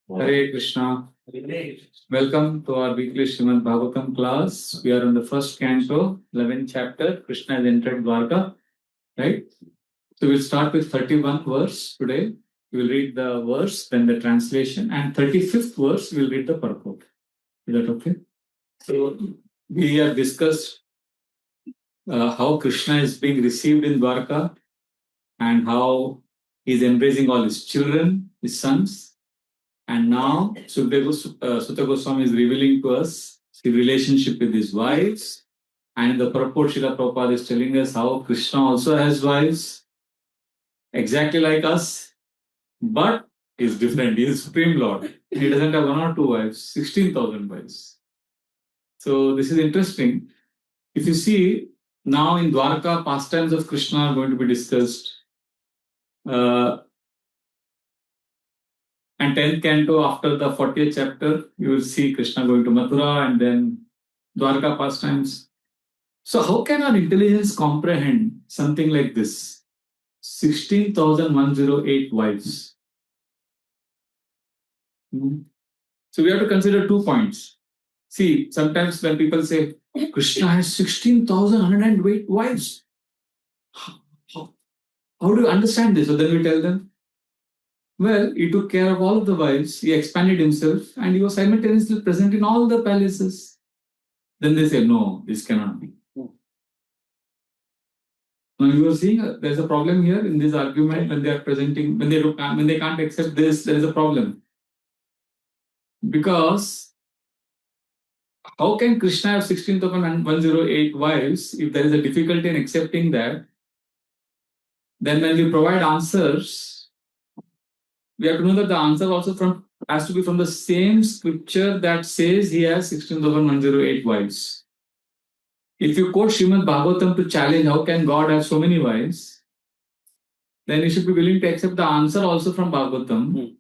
Hare Krishna. Welcome to our weekly Srimad Bhagavatam class. We are on the first canto, 11th chapter. Krishna has entered Dwarka, right? So we'll start with 31st verse today. We will read the verse, then the translation, and 35th verse, we'll read the purport. Is that okay? So we have discussed how Krishna is being received in Dwarka and how he's embracing all his children, his sons. And now Sutta Goswami is revealing to us his relationship with his wives. And the purport Srila Prabhupada is telling us how Krishna also has wives, exactly like us, but he's different. He is Supreme Lord. He doesn't have one or two wives, 16,000 wives. So this is interesting. If you see, now in Dwarka, pastimes of Krishna are going to be discussed. And 10th canto, after the 40th chapter, you will see Krishna going to Mathura and then Dwarka pastimes. So how can our intelligence comprehend something like this? 16,108 wives. So we have to consider 2 points. See, sometimes when people say, Krishna has 16,108 wives. How do you understand this? So then we tell them, well, he took care of all of the wives, he expanded himself, and he was simultaneously present in all the palaces. Then they say, no, this cannot be. Now you are seeing there's a problem here in this argument when they are presenting, when they can't accept this, there is a problem. Because how can Krishna have 16,108 wives if there is a difficulty in accepting that? Then when we provide answers, we have to know that the answer also has to be from the same scripture that says he has 16,108 wives. If you quote Srimad Bhagavatam to challenge how can God have so many wives, then you should be willing to accept the answer also from Bhagavatam,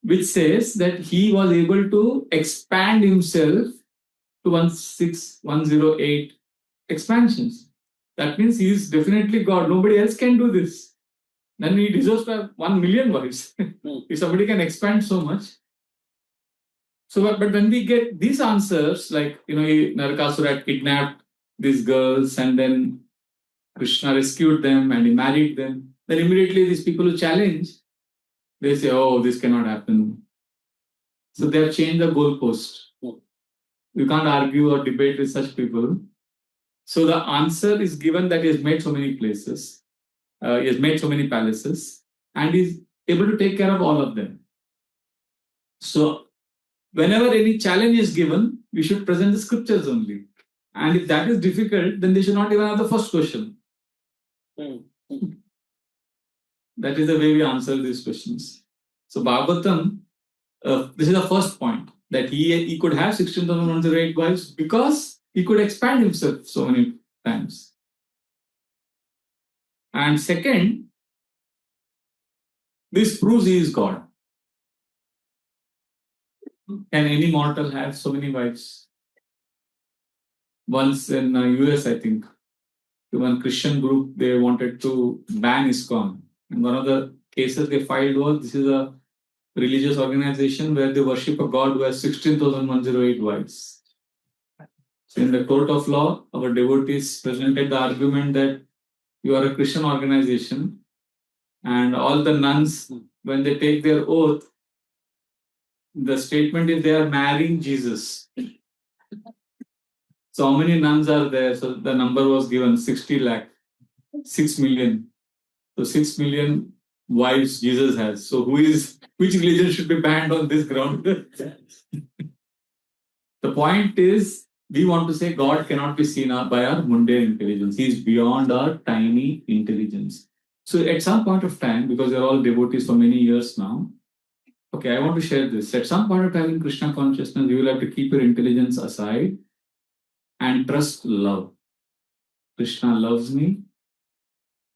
which says that he was able to expand himself to 16,108 expansions. That means he is definitely God. Nobody else can do this. Then he deserves to have 1 million wives. If somebody can expand so much. So, but when we get these answers, like, Narakasura had kidnapped these girls and then Krishna rescued them and he married them, then immediately these people who challenge, they say, oh, this cannot happen. So they have changed the goalpost. You can't argue or debate with such people. So the answer is given that he has made so many places. He has made so many palaces and he's able to take care of all of them. So whenever any challenge is given, we should present the scriptures only. And if that is difficult, then they should not even have the first question. That is the way we answer these questions. So Bhagavatam, this is the first point, that he could have 16,108 wives because he could expand himself so many times. And second, this proves he is God. Can any mortal have so many wives? Once in US, I think, one Christian group, they wanted to ban ISKCON. And one of the cases they filed was, this is a religious organization where they worship a God who has 16,108 wives. So in the court of law, our devotees presented the argument that you are a Christian organization and all the nuns, when they take their oath, the statement is they are marrying Jesus. So how many nuns are there? So the number was given 60 lakh, 6 million. So 6 million wives Jesus has. So which religion should be banned on this ground? The point is, we want to say God cannot be seen by our mundane intelligence. He is beyond our tiny intelligence. So at some point of time, because you're all devotees for many years now, okay, I want to share this. At some point of time in Krishna consciousness, you will have to keep your intelligence aside and trust love. Krishna loves me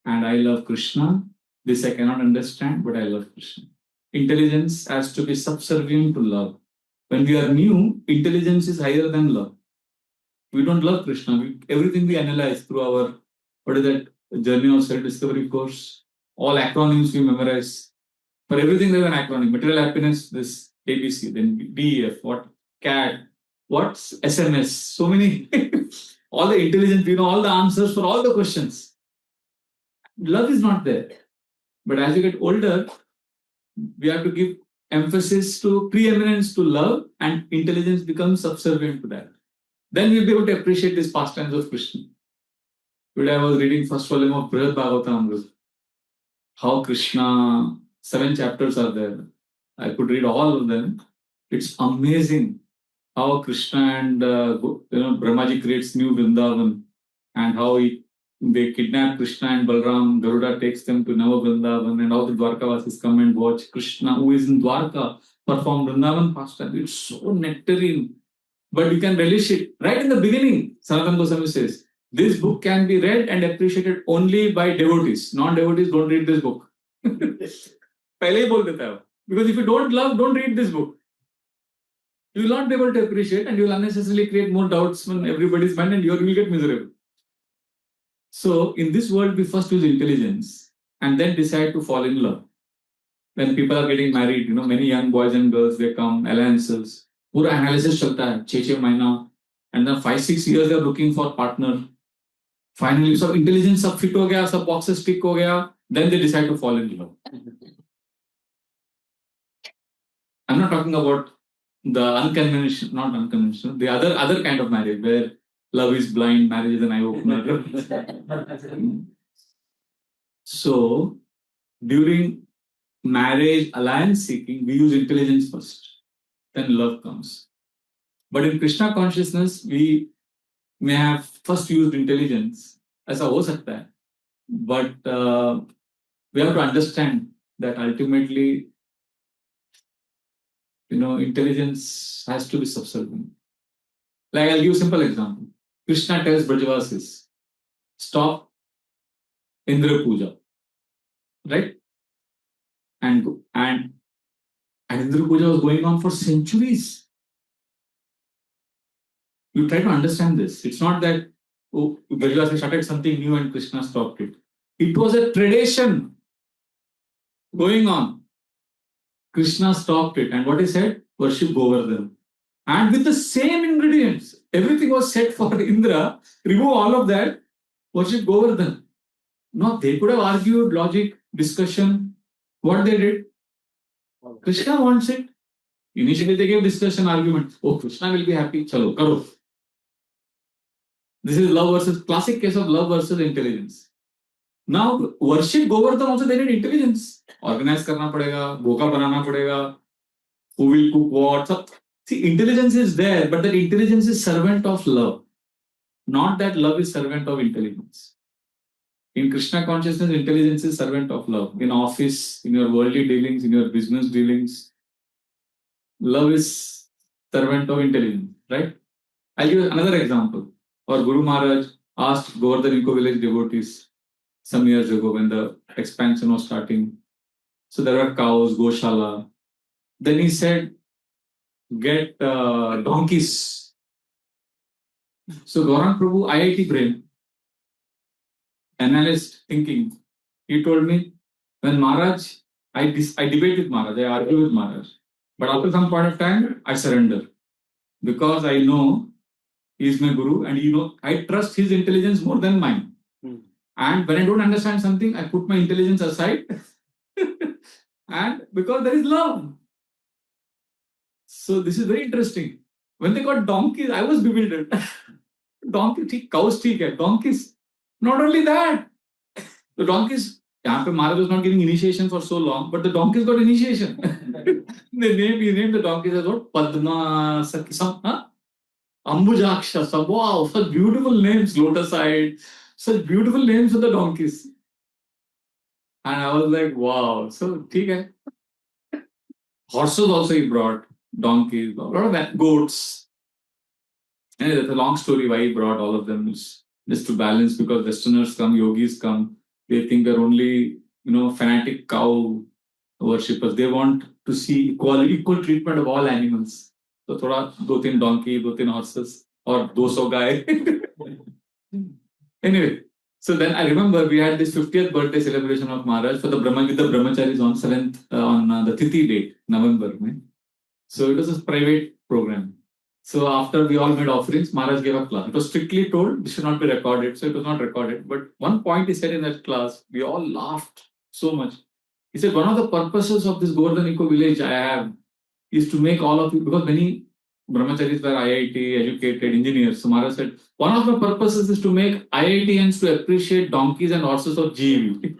and I love Krishna. This I cannot understand, but I love Krishna. Intelligence has to be subservient to love. When we are new, intelligence is higher than love. We don't love Krishna. Everything we analyze through our, Journey of Self-Discovery course. All acronyms we memorize. For everything there's an acronym. Material happiness, this ABC, then DEF, what CAT, what's SMS, so many, all the intelligence, all the answers for all the questions. Love is not there. But as you get older, we have to give emphasis to preeminence to love, and intelligence becomes subservient to that. Then we'll be able to appreciate these pastimes of Krishna. Today I was reading first volume of Vraja Bihari, how Krishna, 7 chapters are there. I could read all of them. It's amazing how Krishna and Brahmaji creates new Vrindavan, and how they kidnap Krishna and Balram. Garuda takes them to Nava Vrindavan, and how the Dwarkavasis come and watch Krishna, who is in Dwarka, perform Vrindavan pastime. It's so nectarine, but you can relish it. Right in the beginning, Sanatana Goswami says, this book can be read and appreciated only by devotees. Non-devotees don't read this book. पहले ही बोल देता है, because if you don't love, don't read this book. You will not be able to appreciate, and you will unnecessarily create more doubts in everybody's mind, and you will get miserable. So in this world, we first use intelligence and then decide to fall in love. When people are getting married, many young boys and girls, they come, alliances, पूरा analysis चलता है, 6 महीना, and then 5-6 years they are looking for partner. Finally, सब intelligence सब fit हो गया, सब boxes tick हो गया, then they decide to fall in love. I'm not talking about the not unconventional, the other kind of marriage where love is blind, marriage is an eye-opener. So, during marriage, alliance seeking, we use intelligence first, then love comes. But in Krishna consciousness, we may have first used intelligence, as ho sakta hai. But we have to understand that ultimately, intelligence has to be subservient. Like, I'll give you a simple example. Krishna tells Brajavasis, stop Indra Puja. Right? And Indra Puja was going on for centuries. You try to understand this. It's not that Brajavasis started something new and Krishna stopped it. It was a tradition going on. Krishna stopped it. And what he said? Worship Govardhan. And with the same ingredients, everything was set for Indra. Remove all of that, worship Govardhan. No, they could have argued, logic, discussion. What they did? Krishna wants it. Initially they gave discussion, argument. Oh, Krishna will be happy. Chalo, karo. This is love versus, classic case of love versus intelligence. Now, worship Govardhan also, they need intelligence. Organize karna padega, bhoka banana padega, who will cook what. So, see, intelligence is there, but that intelligence is servant of love. Not that love is servant of intelligence. In Krishna consciousness, intelligence is servant of love. In office, in your worldly dealings, in your business dealings, love is servant of intelligence, right? I'll give another example. Our Guru Maharaj asked Govardhan Eco Village devotees some years ago when the expansion was starting. So there were cows, Goshala. Then he said, get donkeys. So Gaurang Prabhu, IIT brain, analyst thinking, he told me, when Maharaj, I debate with Maharaj, I argue with Maharaj. But after some point of time, I surrender. Because I know he is my Guru and I trust his intelligence more than mine. And when I don't understand something, I put my intelligence aside. And because there is love. So this is very interesting. When they got donkeys, I was bewildered. Cows, donkeys. Not only that, the donkeys, Maharaj was not giving initiation for so long, but the donkeys got initiation. He named the donkeys as what? Padma, Ambujaksha, wow, such beautiful names, Lotus-eyed, such beautiful names for the donkeys. And I was like, wow, so, okay. Horses also he brought, donkeys, a lot of goats. And it's a long story why he brought all of them. It's just to balance, because Westerners come, yogis come, they think they're only, fanatic cow worshippers. They want to see equal treatment of all animals. So, thoda 2-3 donkey, 2-3 horses, or 200 guy. Anyway, so then I remember we had this 50th birthday celebration of Maharaj for the Brahmacharis on 7th, on the Tithi date, November. So it was a private program. So after we all made offerings, Maharaj gave a class. It was strictly told this should not be recorded, so it was not recorded. But one point he said in that class, we all laughed so much. He said, one of the purposes of this Govardhan Eco Village I have is to make all of you, because many brahmacharis were IIT educated engineers. So Maharaj said, one of the purposes is to make IITians to appreciate donkeys and horses of GEV.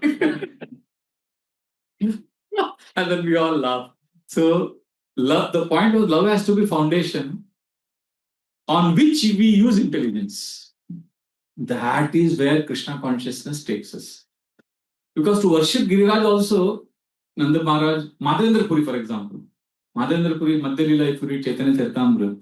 And then we all laugh. So love, the point was love has to be foundation on which we use intelligence. That is where Krishna consciousness takes us. Because to worship Giriraj also, Nanda Maharaj, Madhavendra Puri, for example, Madhavendra Puri, Madhya Leela Puri, Chaitanya Charitamrita,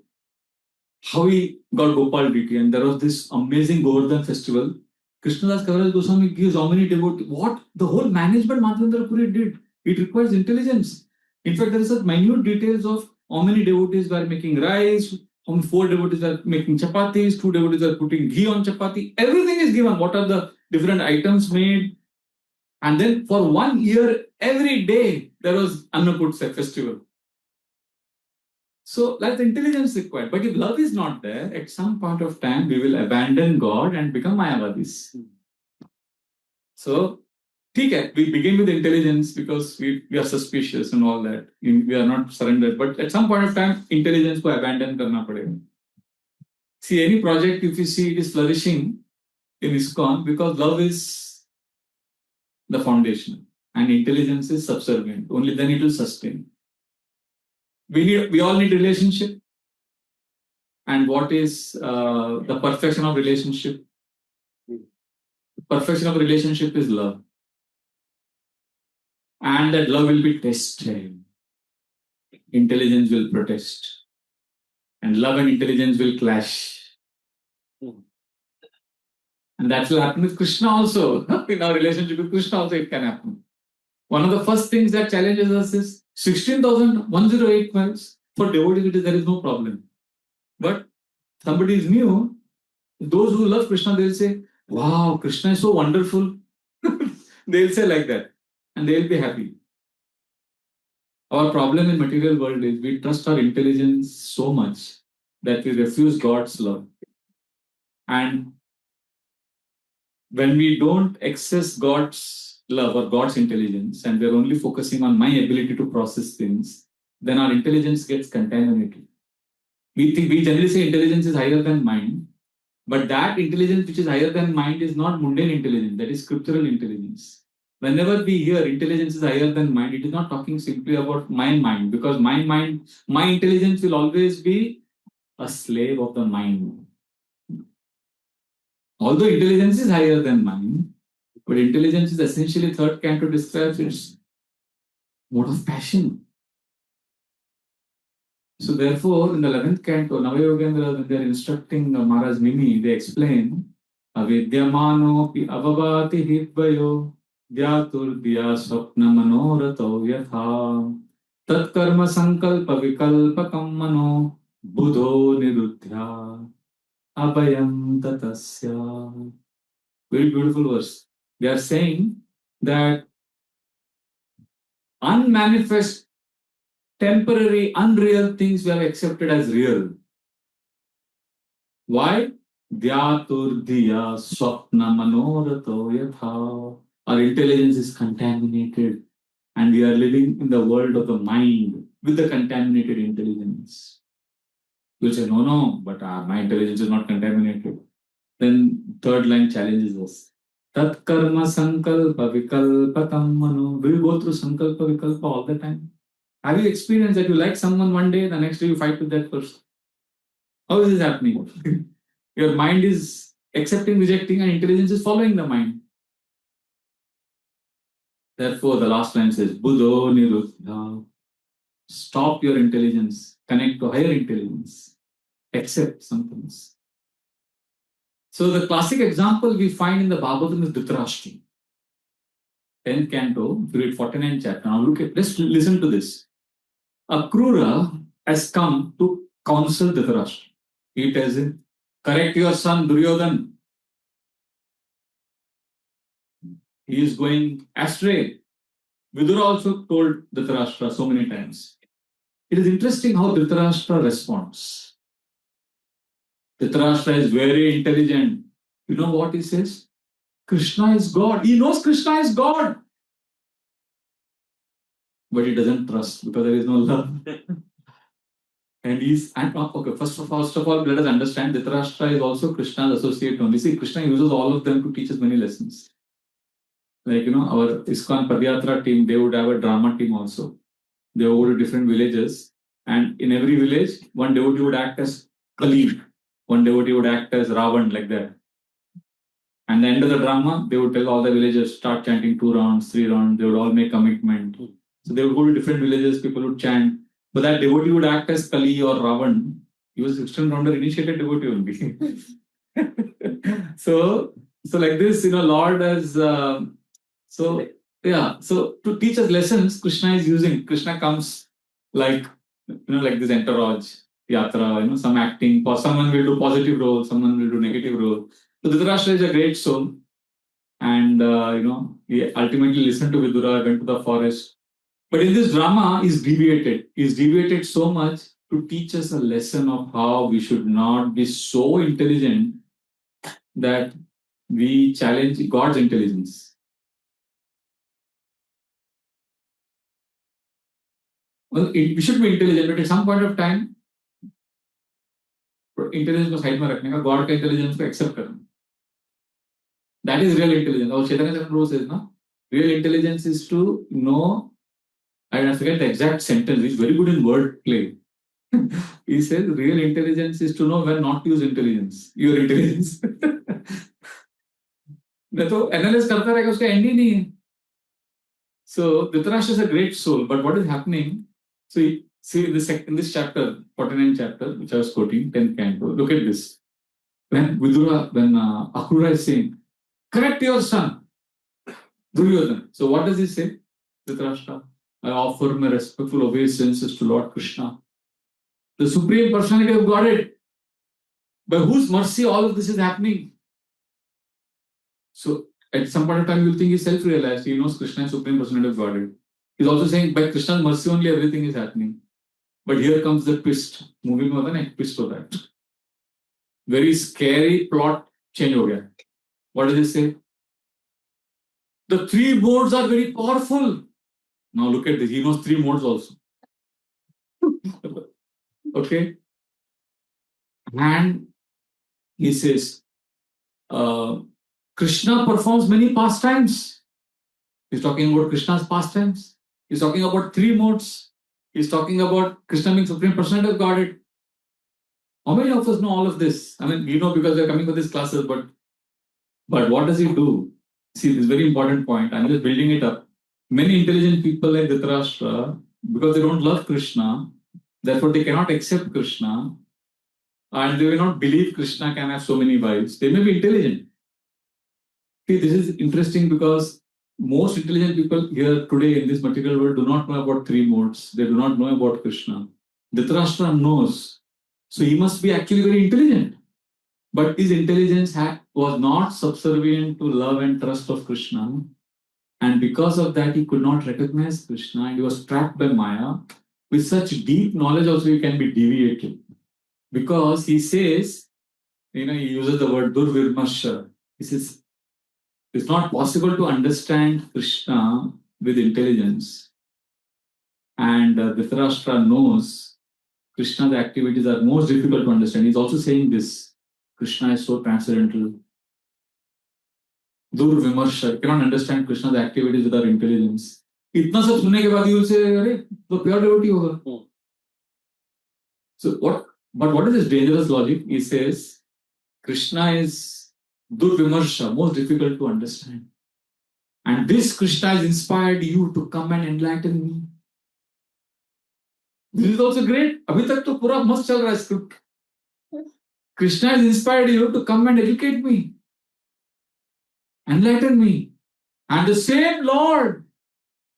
how he got Gopal deity, and there was this amazing Govardhan festival. Krishnadas Kaviraj Goswami gives how many devotees. What the whole management Madhavendra Puri did, it requires intelligence. In fact, there is such minute details of how many devotees were making rice, how many 4 devotees are making chapatis, 2 devotees are putting ghee on chapati. Everything is given. What are the different items made? And then for 1 year, every day, there was Annakut festival. So that's intelligence required. But if love is not there, at some point of time, we will abandon God and become Mayavadis. So, we begin with intelligence because we are suspicious and all that. We are not surrendered. But at some point of time, intelligence ko abandon karna padega. See, any project, if you see it is flourishing in ISKCON, because love is the foundation and intelligence is subservient. Only then it will sustain. We all need relationship. And what is the perfection of relationship? Perfection of relationship is love. And that love will be tested. Intelligence will protest. And love and intelligence will clash. And that will happen with Krishna also. In our relationship with Krishna also it can happen. One of the first things that challenges us is 16,108 miles. For devotees, there is no problem. But somebody is new, those who love Krishna, they'll say, wow, Krishna is so wonderful. They'll say like that. And they'll be happy. Our problem in material world is we trust our intelligence so much that we refuse God's love. And when we don't access God's love or God's intelligence, and we're only focusing on my ability to process things, then our intelligence gets contaminated. We generally say intelligence is higher than mind, but that intelligence which is higher than mind is not mundane intelligence, that is scriptural intelligence. Whenever we hear intelligence is higher than mind, it is not talking simply about my mind, because my intelligence will always be a slave of the mind. Although intelligence is higher than mind, but intelligence is essentially third canto describes its mode of passion. So therefore, in the 11th canto, Navayogendra, when they are instructing Maharaj Mimi, they explain, Avidyamano pi avavati hidvayo dhyatur diya swapna manorato yatha tat karma sankalpa vikalpakam mano buddho nirudhya abhayam tatasya. Very beautiful verse. They are saying that unmanifest, temporary, unreal things we have accepted as real. Why? Dhyaturdiya swapna manorato yatha. Our intelligence is contaminated and we are living in the world of the mind with the contaminated intelligence. You'll say, no, but my intelligence is not contaminated. Then third line challenges us. Tat karma sankalpa vikalpakam mano. Do you go through sankalpa vikalpa all the time? Have you experienced that you like someone one day, the next day you fight with that person? How is this happening? Your mind is accepting, rejecting, and intelligence is following the mind. Therefore, the last line says, Buddho nirudhya. Stop your intelligence, connect to higher intelligence, accept some things. So the classic example we find in the Bhagavatam is Dhritarashtra. 10th canto, if you read 49th chapter. Now let's listen to this. Akrura has come to counsel Dhritarashtra. He tells him, correct your son Duryodhan. He is going astray. Vidura also told Dhritarashtra so many times. it is interesting how Dhritarashtra responds. Dhritarashtra is very intelligent. You know what he says? Krishna is God. He knows Krishna is God. But he doesn't trust because there is no love. Okay, first of all, let us understand Dhritarashtra is also Krishna's associate only. See, Krishna uses all of them to teach us many lessons. Like, our ISKCON Padyatra team, they would have a drama team also. They would go to different villages, and in every village, one devotee would act as Kali, one devotee would act as Ravan, like that. And at the end of the drama, they would tell all the villagers, start chanting 2 rounds, 3 rounds, they would all make commitment. So they would go to different villages, people would chant. But that devotee would act as Kali or Ravan. He was 16 rounder initiated devotee only. so like this, Lord has, so to teach us lessons, Krishna comes like, like this entourage, yatra, some acting, someone will do positive role, someone will do negative role. So Dhritarashtra is a great soul. And, he ultimately listened to Vidura, went to the forest. But in this drama, he's deviated. He's deviated so much to teach us a lesson of how we should not be so intelligent that we challenge God's intelligence. Well, we should be intelligent, but at some point of time, intelligence को side में रखने का, God का intelligence को accept करना. That is real intelligence. Our Chaitanya Chakravarti says, no? Real intelligence is to know, I forget the exact sentence, he's very good in word play. He says, real intelligence is to know when not to use intelligence, your intelligence. नहीं तो analyze करता रहेगा, उसका end ही नहीं है. So Dhritarashtra is a great soul, but what is happening? So see in this chapter, 49th chapter, which I was quoting, 10th canto, look at this. When Akrura is saying, correct your son, Duryodhana. So what does he say? Dhritarashtra, I offer my respectful obeisances to Lord Krishna, the Supreme Personality of Godhead, by whose mercy all of this is happening. So at some point of time, you'll think he's self-realized. He knows Krishna is Supreme Personality of Godhead. He's also saying, by Krishna's mercy only everything is happening. But here comes the twist. Movie mein hota na, twist hota hai. Very scary plot change ho gaya. What does it say? The 3 modes are very powerful. Now look at this. He knows 3 modes also. Okay. And he says, Krishna performs many pastimes. He's talking about Krishna's pastimes. He's talking about 3 modes. He's talking about Krishna being Supreme Personality of Godhead. How many of us know all of this? I mean, because they're coming for these classes, but what does he do? See, this is a very important point. I'm just building it up. Many intelligent people like Dhritarashtra, because they don't love Krishna, therefore they cannot accept Krishna, and they will not believe Krishna can have so many wives. They may be intelligent. See, this is interesting because most intelligent people here today in this material world do not know about 3 modes. They do not know about Krishna. Dhritarashtra knows. So he must be actually very intelligent. But his intelligence was not subservient to love and trust of Krishna. And because of that, he could not recognize Krishna and he was trapped by Maya. With such deep knowledge also, he can be deviated. Because he says, he uses the word Durvirmasha. He says, it's not possible to understand Krishna with intelligence. And Dhritarashtra knows Krishna's activities are most difficult to understand. He's also saying this. Krishna is so transcendental. Durvimarsha, you cannot understand Krishna's activities without intelligence. इतना सब सुनने के बाद you will say, अरे तो pure devotee होगा. So what is this dangerous logic? He says, Krishna is Durvimarsha, most difficult to understand. And this Krishna has inspired you to come and enlighten me. This is also great. अभी तक तो पूरा मस्त चल रहा है script. Krishna has inspired you to come and educate me. Enlighten me. And the same Lord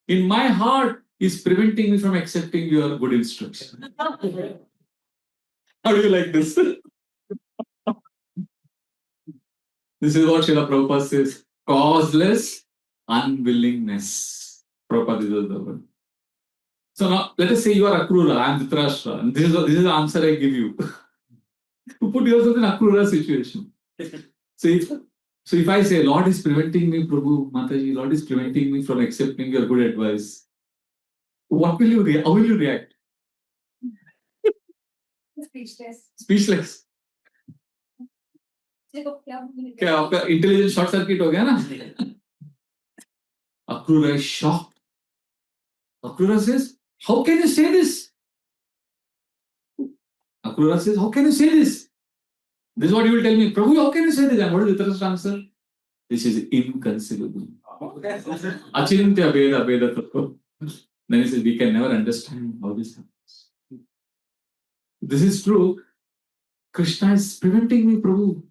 in my heart is preventing me from accepting your good instruction. How do you like this? This is what Srila Prabhupada says. Causeless unwillingness. Prabhupada is the word. So now, let us say you are Akrura, I am Dhritarashtra, and this is the answer I give you. You put yourself in Akrura situation. So if I say, Lord is preventing me, Prabhu, Mataji, Lord is preventing me from accepting your good advice, what will you react? How will you react? Speechless. क्या आपका intelligence short circuit हो गया ना? Akrura is shocked. Akrura says, how can you say this? Akrura says, how can you say this? This is what you will tell me. Prabhu, how can you say this? And what is Dhritarashtra's answer? This is inconceivable. Achintya Veda Veda Tattva. Then he says, we can never understand how this happens. This is true. Krishna is preventing me, Prabhu,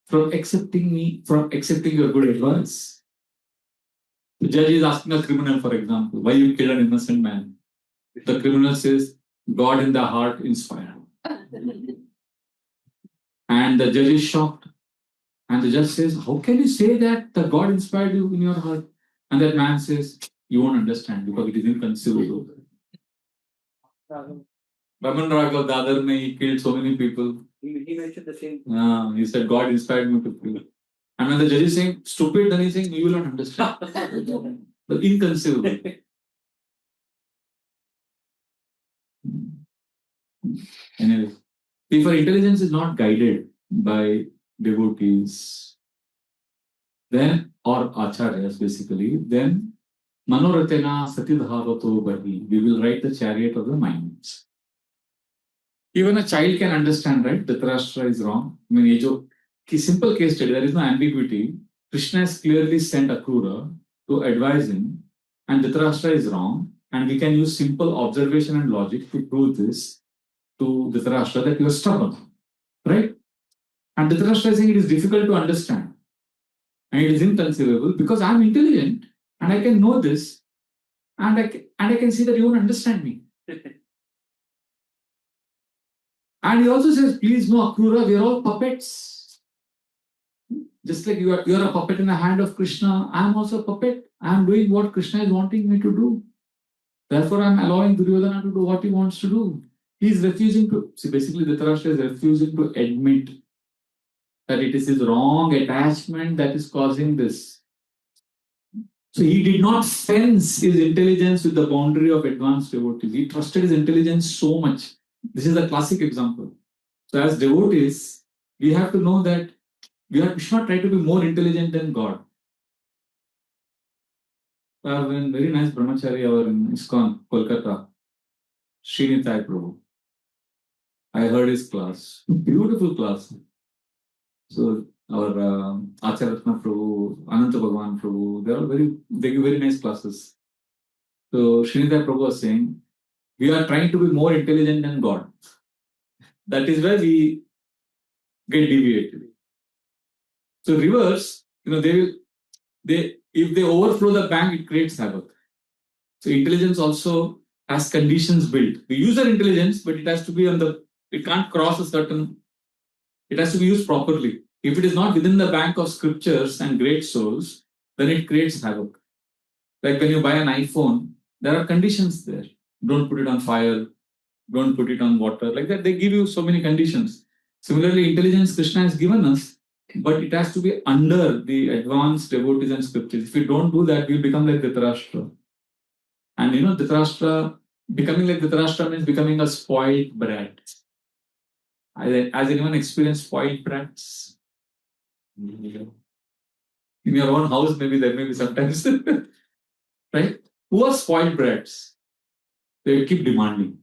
from accepting your good advice. The judge is asking a criminal, for example, why you killed an innocent man? The criminal says, God in the heart inspired. And the judge is shocked. And the judge says, how can you say that the God inspired you in your heart? And that man says, you won't understand because it is inconceivable. Raman Raghav Dadar, he killed so many people. He mentioned the same. He said, God inspired me to kill. And when the judge is saying, stupid, then he's saying, you will not understand. But inconceivable. Anyway, if our intelligence is not guided by devotees, then, or acharyas basically, then manoratena satidhavato bahi, we will ride the chariot of the minds. Even a child can understand, right? Dhritarashtra is wrong. I mean, simple case study, there is no ambiguity. Krishna has clearly sent Akrura to advise him, and Dhritarashtra is wrong, and we can use simple observation and logic to prove this to Dhritarashtra that you are stubborn, right? And Dhritarashtra is saying it is difficult to understand, and it is inconceivable because I am intelligent and I can know this, and I can see that you won't understand me. And he also says, please know, Akrura, we are all puppets. Just like you are a puppet in the hand of Krishna, I am also a puppet. I am doing what Krishna is wanting me to do. Therefore, I am allowing Duryodhana to do what he wants to do. He is refusing to, see, basically Dhritarashtra is refusing to admit that it is his wrong attachment that is causing this. So he did not sense his intelligence with the boundary of advanced devotees. He trusted his intelligence so much. This is a classic example. So as devotees, we have to know that we should not try to be more intelligent than God. I have a very nice brahmachari over in ISKCON, Kolkata, Srinitai Prabhu. I heard his class. Beautiful class. So our Acharatna Prabhu, Ananta Bhagavan Prabhu, they give very nice classes. So Srinitai Prabhu was saying, we are trying to be more intelligent than God. That is where we get deviated. So rivers, if they overflow the bank, it creates havoc. So intelligence also has conditions built. We use our intelligence, but it has to be it can't cross a certain, it has to be used properly. If it is not within the bank of scriptures and great souls, then it creates havoc. Like when you buy an iPhone, there are conditions there. Don't put it on fire, don't put it on water. Like that, they give you so many conditions. Similarly, intelligence Krishna has given us, but it has to be under the advanced devotees and scriptures. If we don't do that, we become like Dhritarashtra. And Dhritarashtra, becoming like Dhritarashtra means becoming a spoiled brat. Has anyone experienced spoiled brats? In your own house, maybe there may be sometimes. Right? Who are spoiled brats? They keep demanding.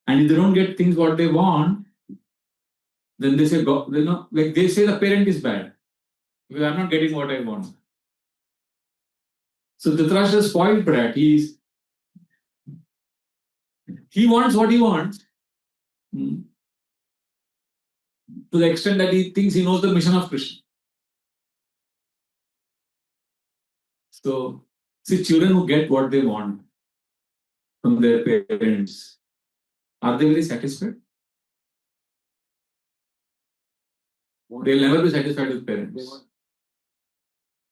And if they don't get things what they want, then they say, like they say the parent is bad. Because I'm not getting what I want. So Dhritarashtra is spoiled brat. He wants what he wants. To the extent that he thinks he knows the mission of Krishna. So, see, children who get what they want from their parents, are they very satisfied? They'll never be satisfied with parents.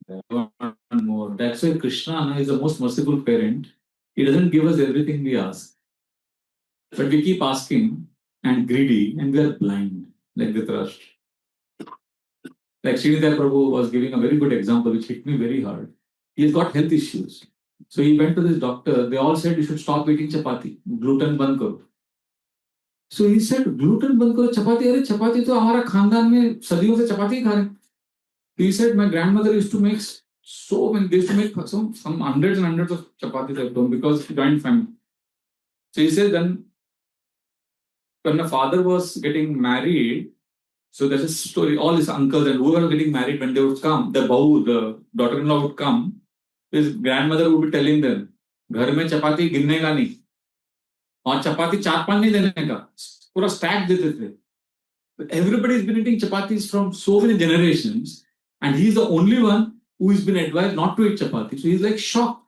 They want more. That's why Krishna is the most merciful parent. He doesn't give us everything we ask. But we keep asking and greedy, and we are blind, like Dhritarashtra. Like Sridhar Prabhu was giving a very good example, which hit me very hard. He has got health issues. So he went to this doctor. They all said you should stop eating chapati, gluten band karo. So he said, gluten band karo, chapati, अरे chapati तो हमारा खानदान में सदियों से chapati ही खा रहे हैं. He said, my grandmother used to make so many, they used to make some hundreds and hundreds of chapatis at home because joint family. So he said, then when my father was getting married, so there's a story, all his uncles and whoever was getting married, when they would come, the bahu, the daughter-in-law would come, his grandmother would be telling them, घर में चपाती गिनने का नहीं और चपाती 4-5 नहीं देने का पूरा स्टैक देते थे. But everybody has been eating chapatis from so many generations, and he's the only one who has been advised not to eat chapati. So he's like shocked.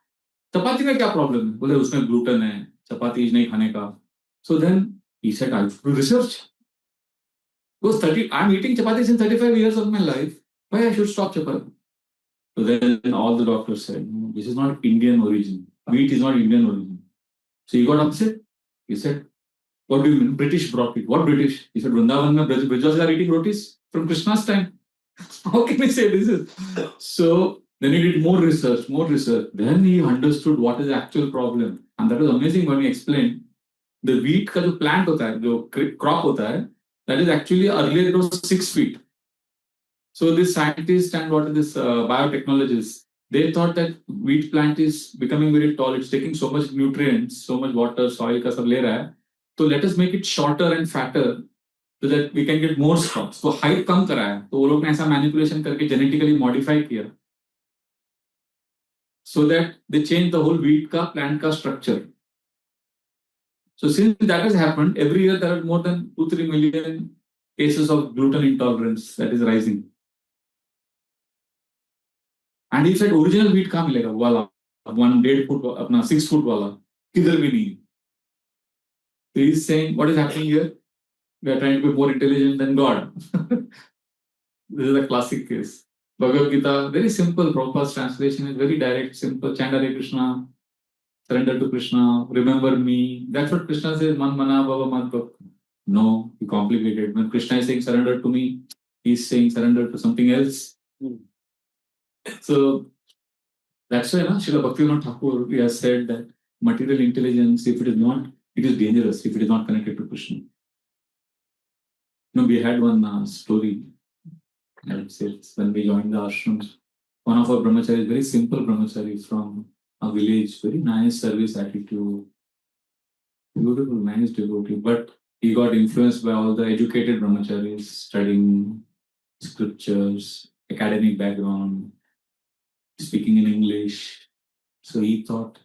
चपाती में क्या प्रॉब्लम है? बोले उसमें ग्लूटेन है, चपाती नहीं खाने का. So then he said, I have to research. Because I'm eating chapati since 35 years of my life. Why I should stop chapati? So then all the doctors said, no, this is not Indian origin. Wheat is not Indian origin. So he got upset. He said, what do you mean? British brought it. What British? He said, Vrindavan mein Brajvasis are eating rotis from Krishna's time. How can we say this is? So then he did more research. Then he understood what is the actual problem. And that was amazing when he explained the wheat का जो plant होता है, जो crop होता है, that is actually earlier it was 6 feet. So this scientist and what is this biotechnologists, they thought that wheat plant is becoming very tall. It's taking so much nutrients, so much water, soil का सब ले रहा है. So let us make it shorter and fatter so that we can get more crops. तो height कम करा है. तो वो लोग ने ऐसा manipulation करके genetically modify किया. So that they change the whole wheat का plant का structure. So since that has happened, every year there are more than 2-3 million cases of gluten intolerance that is rising. And he said original wheat कहाँ मिलेगा? वाला 1.5 foot अपना 6 foot वाला किधर भी नहीं. So he's saying what is happening here? We are trying to be more intelligent than God. This is a classic case. Bhagavad Gita, very simple. Prabhupada's translation is very direct, simple. Chant Hare Krishna, surrender to Krishna, remember me. That's what Krishna says, Man Mana Bhava Mad Bhakta. No, he complicated. When Krishna is saying surrender to me, he's saying surrender to something else. So that's why Srila Bhaktivinoda Thakur he has said that material intelligence, if it is not, it is dangerous if it is not connected to Krishna. We had one story. I would say when we joined the ashrams, one of our brahmacharis, very simple brahmachari from a village, very nice service attitude, beautiful, nice devotee, but he got influenced by all the educated brahmacharis, studying scriptures, academic background, speaking in English. So he thought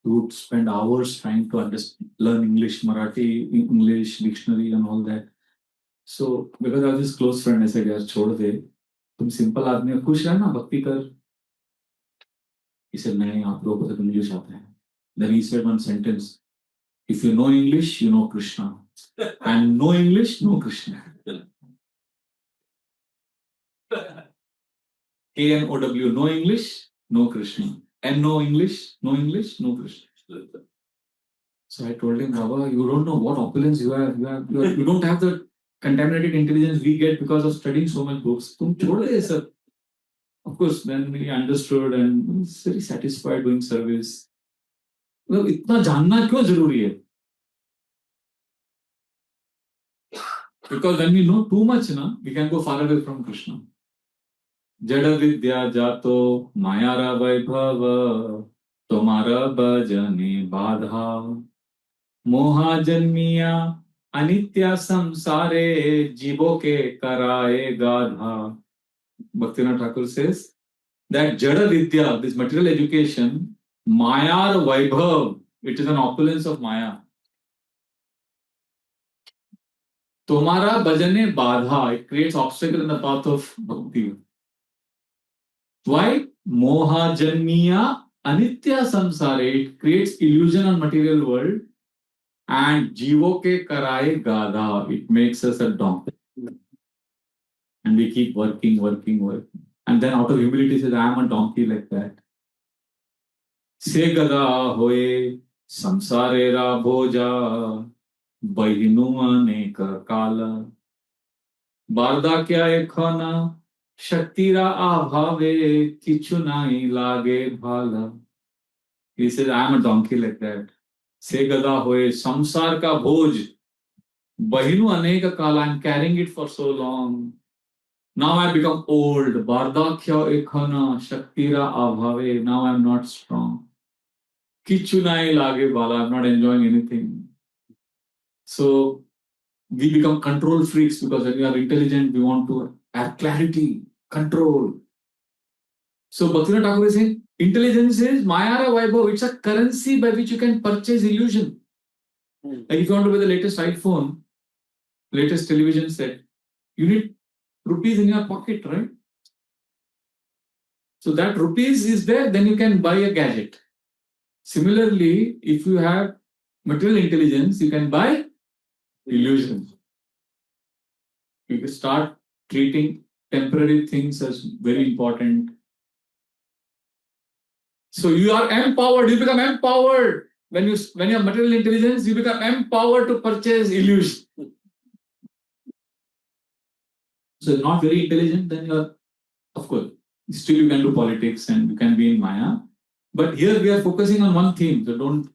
he would spend hours trying to learn English, Marathi, English, dictionary and all that. So because I was his close friend, I said, यार छोड़ दे, तुम simple आदमी हो, खुश रहना, भक्ति कर. He said, नहीं, आप लोगों को तो English आता है. Then he said one sentence, if you know English, you know Krishna. And no English, no Krishna. K-N-O-W, no English, no Krishna. And no English, no Krishna. So I told him, Baba, you don't know what opulence you have. You don't have the contaminated intelligence we get because of studying so much books. Tum chhod de sir. Of course, then he understood and was very satisfied doing service. मतलब इतना जानना क्यों जरूरी है? Because when we know too much, we can go far away from Krishna. Jada vidya jato mayara vaibhava tomara bhajane badha moha janmiya anitya samsare jivo ke karaye gadha. Bhaktivinoda Thakur says that Jada Vidya, this material education, Maya Vaibhav, it is an opulence of Maya. Tomara Bhajane Badha, it creates obstacle in the path of Bhakti. Why? Moha Janmiya Anitya Samsare, it creates illusion on material world. And Jivo ke Karaye Gadha, it makes us a donkey. And we keep working. And then out of humility says, I am a donkey like that. Se gada hoye samsare ra bhoja बहिनु अनेक काला बारदाक्या एखना शक्तिरा अभावे किछु नाही लागे भाला. He says, I am a donkey like that. Se gada hoye samsar ka bhoj. Bahinu aneka kala. I am carrying it for so long. Now I become old. Bardakya ekhana shaktira abhave. Now I am not strong. Kichu nai lage bala. I am not enjoying anything. So we become control freaks because when we are intelligent, we want to have clarity, control. So Bhaktivinoda Thakur is saying, intelligence is Mayara Vaibhav. It's a currency by which you can purchase illusion. Like if you want to buy the latest iPhone, latest television set, you need rupees in your pocket, right? So that rupees is there, then you can buy a gadget. Similarly, if you have material intelligence, you can buy illusion. You can start treating temporary things as very important. So you are empowered, you become empowered. When you have material intelligence, you become empowered to purchase illusion. So not very intelligent, then you are, of course, still you can do politics and you can be in Maya. But here we are focusing on one theme. So don't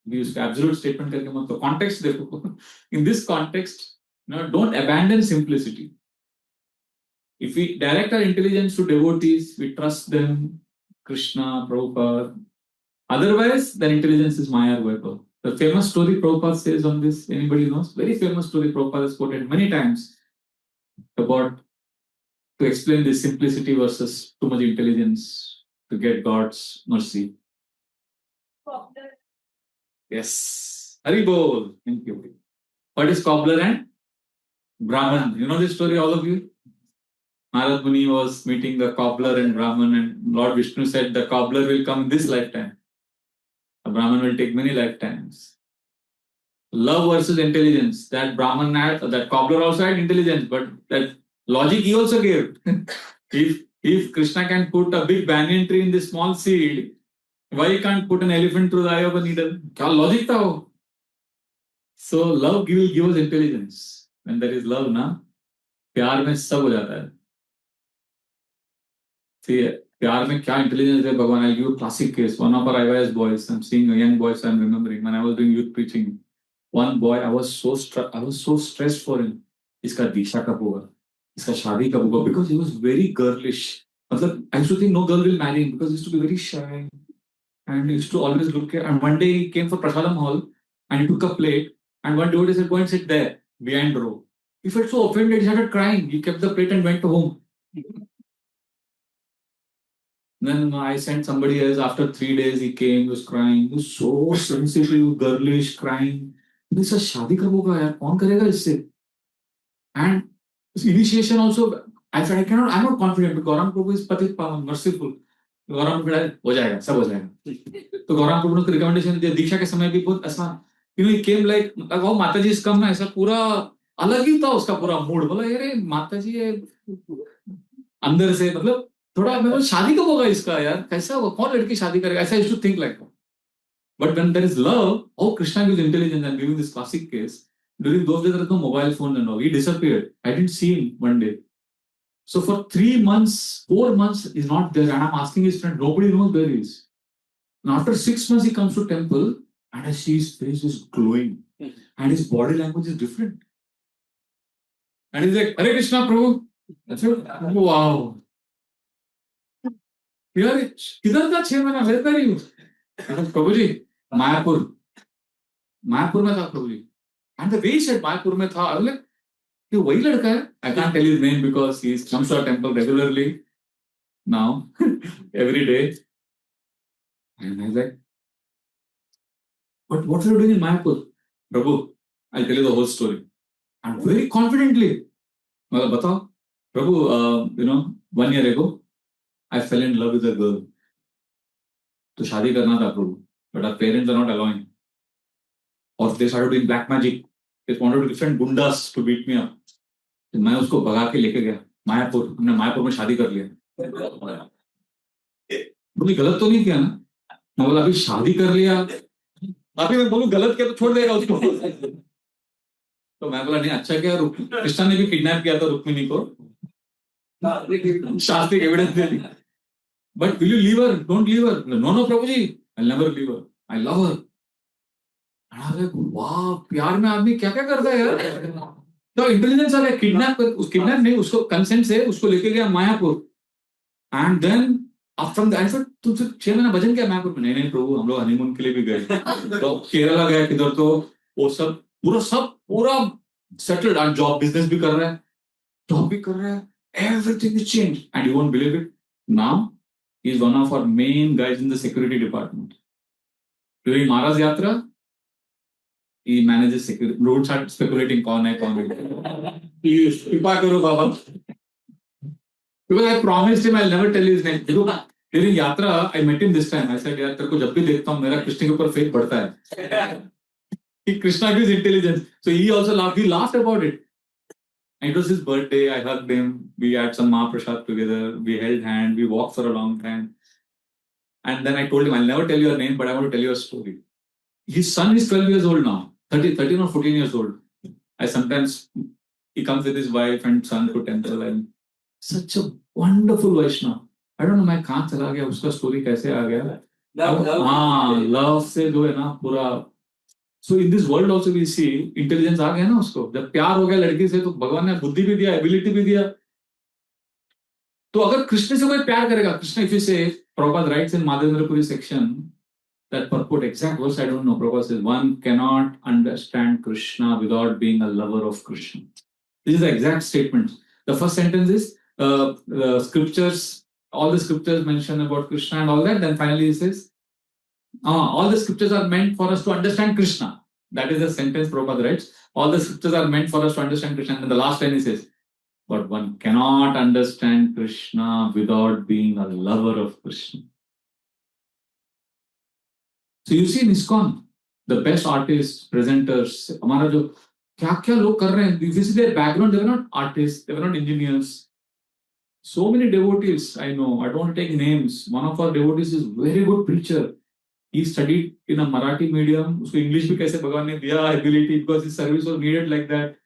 use absolute statement. The context, in this context, don't abandon simplicity. If we direct our intelligence to devotees, we trust them, Krishna, Prabhupada. Otherwise, then intelligence is Maya or Vaibhav. The famous story Prabhupada says on this, anybody knows? Very famous story Prabhupada has quoted many times about to explain this simplicity versus too much intelligence to get God's mercy. Yes. Hari Bol. Thank you. What is cobbler and Brahman? You know this story, all of you? Narad Muni was meeting the cobbler and Brahman, and Lord Vishnu said the cobbler will come in this lifetime. The Brahman will take many lifetimes. Love versus intelligence. That Brahman had, that cobbler also had intelligence, but that logic he also gave. if Krishna can put a big banyan tree in this small seed, why he can't put an elephant through the eye of a needle? Kya logic tha wo? So love will give us intelligence. When there is love, na, प्यार में सब हो जाता है. See, प्यार में क्या intelligence है भगवान. I'll give you a classic case. One of our IYS boys, I'm seeing a young boy, so I'm remembering when I was doing youth preaching. One boy, I was so stressed for him. इसका दीक्षा कब होगा? इसका शादी कब होगा? Because he was very girlish. मतलब I used to think no girl will marry him because he used to be very shy and he used to always look at. And one day he came for Prasadam hall and he took a plate and one devotee said, "Go and sit there behind row." He felt so offended. He started crying. He kept the plate and went home. Then I sent somebody else. After 3 days, he came. He was crying. He was so sensitive, girlish, crying. This is शादी कब होगा यार? कौन करेगा इससे? And initiation also, I said I'm not confident because Gaurang Prabhu is Patit Pavan, merciful. Gaurang Prabhu हो जाएगा, सब हो जाएगा. तो Gaurang Prabhu ने recommendation दिया. दीक्षा के समय भी बहुत ऐसा, he came like, oh माताजी is come ना, ऐसा पूरा अलग ही था उसका पूरा मूड. बोला यार माताजी है अंदर से, मतलब थोड़ा मैं शादी कब होगा इसका यार? कैसा होगा? कौन लड़की शादी करेगा? ऐसा used to think like. But when there is love, oh, Krishna gives intelligence. I'm giving this classic case. During those days, there was no mobile phone and all. He disappeared. I didn't see him one day. So for 3 months, 4 months, he's not there. And I'm asking his friend, nobody knows where he is. And after 6 months, he comes to temple and I see his face is glowing. And his body language is different. And he's like, Hare Krishna, Prabhu. I said, wow. Here, किधर था 6 महीना? Where were you? प्रभु जी, मायापुर में था प्रभु जी. And the way he said Mayapur में था, I was like, ये वही लड़का है. I can't tell his name because he comes to our temple regularly now, every day. And I was like, but what are you doing in Mayapur? Prabhu, I'll tell you the whole story. And very confidently, मतलब बताओ, Prabhu, 1 year ago, I fell in love with a girl. तो शादी करना था प्रभु, but our parents are not allowing. Or they started doing black magic. They wanted to send gundas to beat me up. तो मैं उसको भगा के लेके गया मायापुर. हमने मायापुर में शादी कर लिया. बोली गलत तो नहीं किया ना? मैं बोला अभी शादी कर लिया, अभी मैं बोलूं गलत किया तो छोड़ देगा उसको. तो मैं बोला नहीं अच्छा क्या, कृष्णा ने भी किडनैप किया था रुक्मिणी को, शास्त्रिक एविडेंस दे दी. But will you leave her? Don't leave her. No, no, Prabhuji. I'll never leave her. I love her. And I was like, wow, प्यार में आदमी क्या क्या करता है यार. तो इंटेलिजेंस आ गया, किडनैप नहीं, उसको कंसेंट से उसको लेके गया मायापुर. एंड देन अब फ्रॉम द तुमसे 6 महीना भजन किया मायापुर में. नहीं नहीं प्रभु, हम लोग हनीमून के लिए भी गए. तो केरला गया किधर, तो वो सब पूरा सेटल्ड. एंड जॉब बिजनेस भी कर रहा है, जॉब भी कर रहा है. Everything is changed, and you won't believe it. Now he is one of our main guys in the security department. During Maharaj Yatra, he manages security. Road start speculating कौन है कौन है. Please, कृपा करो बाबा. Because I promised him I'll never tell you his name. During Yatra, I met him this time. I said यार तेरे को जब भी देखता हूँ मेरा कृष्ण के ऊपर फेथ बढ़ता है. कि Krishna gives intelligence. So he also laughed. He laughed about it. And it was his birthday. I hugged him. We had some Mahaprasad together. We held hands. We walked for a long time. And then I told him, I'll never tell you your name, but I want to tell you a story. His son is 12 years old now. 13 or 14 years old. He comes with his wife and son to temple. And such a wonderful Vaishnava. I don't know, मैं कहाँ चला गया, उसका story कैसे आ गया. Love से जो है ना पूरा. So in this world also we see intelligence आ गया ना उसको. जब प्यार हो गया लड़की से तो भगवान ने बुद्धि भी दिया, एबिलिटी भी दिया. तो अगर कृष्ण से कोई प्यार करेगा, Krishna if you say, Prabhupada writes in Madhendrapuri section that purport, exact verse I don't know. Prabhupada says one cannot understand Krishna without being a lover of Krishna. This is the exact statement. The first sentence is the scriptures, all the scriptures mention about Krishna and all that. Then finally he says all the scriptures are meant for us to understand Krishna. That is the sentence Prabhupada writes. All the scriptures are meant for us to understand Krishna. And the last line he says, but one cannot understand Krishna without being a lover of Krishna. So you see in ISKCON, the best artists, presenters, हमारा जो क्या लोग कर रहे हैं, if you see their background, they were not artists, they were not engineers. So many devotees, I know, I don't want to take names. One of our devotees is very good preacher. He studied in a Marathi medium. उसको English भी कैसे भगवान ने दिया ability, because his service was needed like that.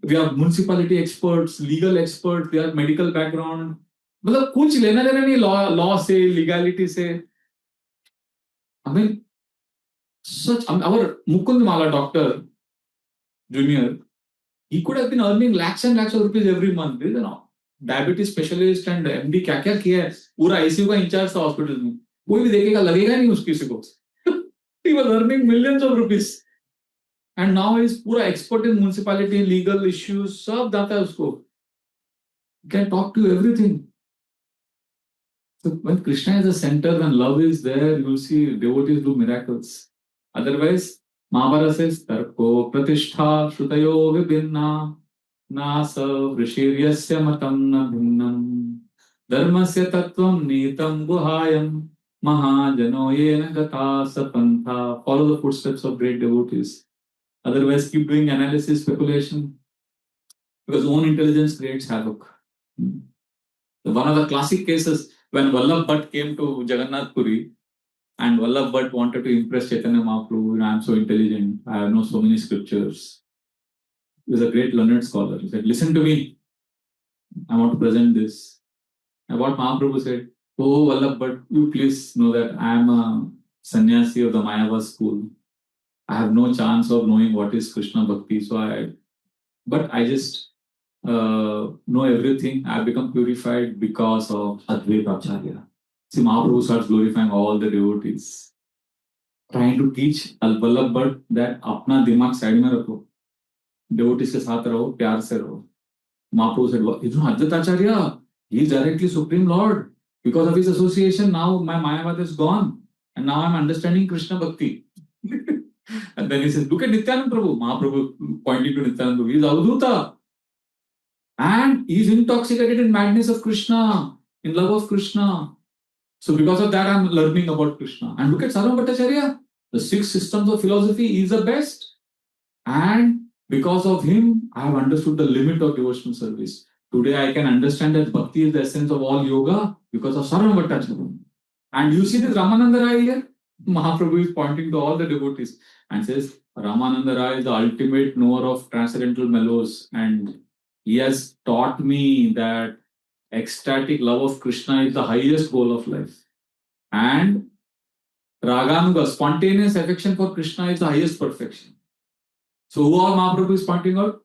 We have municipality experts, legal experts, they have medical background. मतलब कुछ लेना देना नहीं law से, legality से. I mean, our Mukund Mala doctor, junior, he could have been earning lakhs and lakhs of rupees every month. You know, diabetes specialist and MD क्या किया है, पूरा ICU का इंचार्ज था हॉस्पिटल में. कोई भी देखेगा लगेगा नहीं उस किसी को. He was earning millions of rupees. And now he's पूरा expert in municipality, legal issues, सब दाता है उसको. He can talk to you everything. So when Krishna is the center, when love is there, you will see devotees do miracles. Otherwise, Mahabharata says, Tarko pratishtha shrutayo vibhinna nasa vrishiryasya matam na bhinnam dharmasya tattvam nitam guhayam mahajano yena gata sapantha. Follow the footsteps of great devotees. Otherwise, keep doing analysis, speculation, because own intelligence creates havoc. One of the classic cases, when Vallabh Bhatt came to Jagannath Puri, and Vallabh Bhatt wanted to impress Chaitanya Mahaprabhu, I am so intelligent, I know so many scriptures. He was a great learned scholar. He said, listen to me, I want to present this. And what Mahaprabhu said, oh Vallabh Bhatt, you please know that I am a sannyasi of the Mayava school. I have no chance of knowing what is Krishna Bhakti, but I just know everything. I have become purified because of Advaita Acharya. See, Mahaprabhu starts glorifying all the devotees, trying to teach Vallabh Bhatt that अपना दिमाग side में रखो, devotees के साथ रहो, प्यार से रहो. Mahaprabhu said, you know, Advaita Acharya, he is directly Supreme Lord. Because of his association, now my Mayavad is gone, and now I am understanding Krishna Bhakti. And then he says, look at Nityananda Prabhu. Mahaprabhu pointing to Nityananda Prabhu. He is Avadhuta. And he is intoxicated in madness of Krishna, in love of Krishna. So because of that, I am learning about Krishna. And look at Sarvam Bhattacharya. The 6 systems of philosophy, he is the best. And because of him, I have understood the limit of devotional service. Today, I can understand that Bhakti is the essence of all yoga because of Sarvam Bhattacharya. And you see this Ramananda Rai here? Mahaprabhu is pointing to all the devotees and says, Ramananda Rai is the ultimate knower of transcendental mellows, and he has taught me that ecstatic love of Krishna is the highest goal of life. And Raganuga, spontaneous affection for Krishna is the highest perfection. So who all Mahaprabhu is pointing out?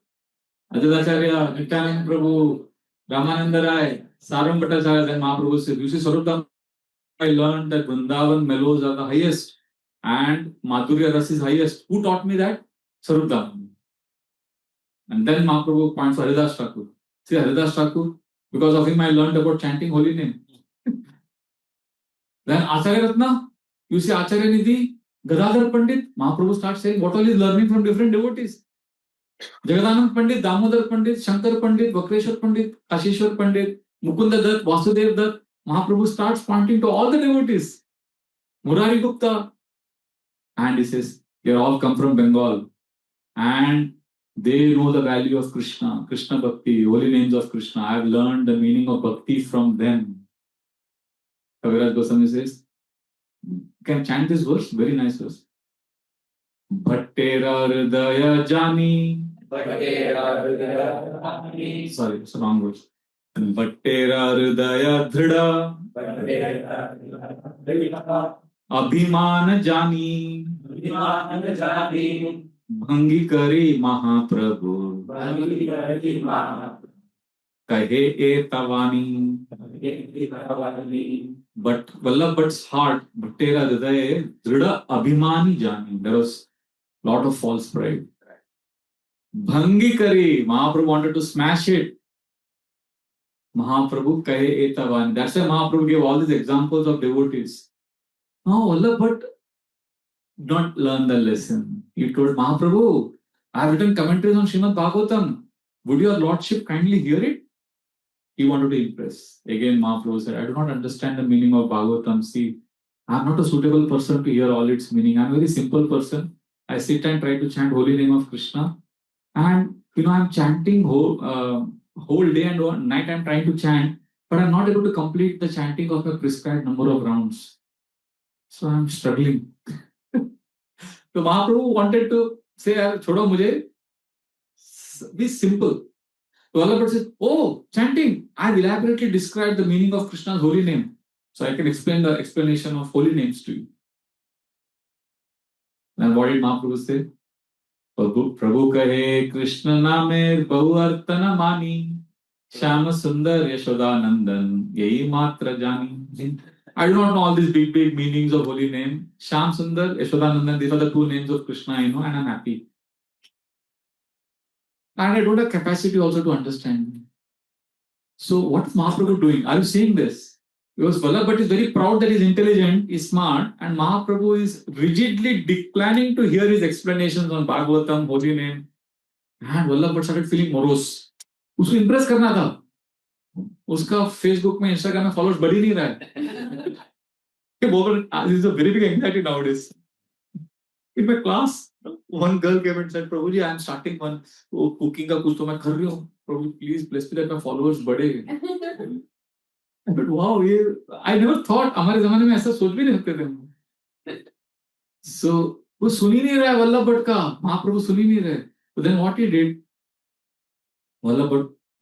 Ajadacharya, Nityananda Prabhu, Ramananda Rai, Saram Bhattacharya, then Mahaprabhu said, you see, Swarup I learned that Vrindavan mellows are the highest and Madhurya Ras is highest. Who taught me that? Swarup Daman. And then Mahaprabhu points to Haridas Thakur. See, Haridas Thakur, because of him I learned about chanting holy name. Then Acharya Ratna, you see Acharya Nidhi, Gadadhar Pandit, Mahaprabhu starts saying what all is learning from different devotees. Jagadanand Pandit, Damodar Pandit, Shankar Pandit, Vakreshwar Pandit, Kashishwar Pandit, Mukunda Dutt, Vasudev Dutt. Mahaprabhu starts pointing to all the devotees. Murari Gupta. And he says, they all come from Bengal. And they know the value of Krishna, Krishna Bhakti, holy names of Krishna. I have learned the meaning of Bhakti from them. Kaviraj Goswami says, you can chant this verse, very nice verse. Bhattera Hridaya Jani. Sorry, it's a wrong verse. Bhattera Hridaya Dhrida. Abhiman Jani. Bhangi Kari Mahaprabhu. Kahe E Tavani. But Vallabh Bhatt's heart, Bhattera Hridaya Dhrida Abhimani Jani. There was a lot of false pride. Bhangi Kari, Mahaprabhu wanted to smash it. Mahaprabhu Kahe Etavani. That's why Mahaprabhu gave all these examples of devotees. No, Vallabh Bhatt did not learn the lesson. He told Mahaprabhu, I have written commentaries on Srimad Bhagavatam. Would your lordship kindly hear it? He wanted to impress. Again, Mahaprabhu said, I do not understand the meaning of Bhagavatam. See, I am not a suitable person to hear all its meaning. I am a very simple person. I sit and try to chant holy name of Krishna. And I'm chanting whole day and night. I'm trying to chant, but I'm not able to complete the chanting of a prescribed number of rounds. So I'm struggling. So Mahaprabhu wanted to say, "Chodo mujhe, be simple." So Vallabh says, "Oh, chanting! I've elaborately described the meaning of Krishna's holy name, so I can explain the explanation of holy names to you." Then what did Mahaprabhu say? प्रभु कहे कृष्ण नामे बहुअर्थ न मानी श्याम सुंदर यशोदानंदन यही मात्र जानी. I do not know all these big meanings of holy name. Shyam Sundar, Yashodanandan, these are the two names of Krishna I know, and I'm happy. And I don't have capacity also to understand. So what is Mahaprabhu doing? Are you seeing this? Because Vallabh Bhatt is very proud that he's intelligent, he's smart, and Mahaprabhu is rigidly declining to hear his explanations on Bhagavatam, holy name. And Vallabh Bhatt started feeling morose. उसको impress करना था. उसका Facebook में, Instagram में followers बढ़ ही नहीं रहा है. This is a very big anxiety nowadays. In my class, one girl came and said, Prabhuji, I am starting one cooking का कुछ तो मैं कर रही हूँ. Prabhu, please bless me that my followers बढ़े. But wow, I never thought हमारे ज़माने में ऐसा सोच भी नहीं सकते थे. So वो सुन ही नहीं रहा है वल्लभ भट्ट का. महाप्रभु सुन ही नहीं रहे. But then what he did, Vallabh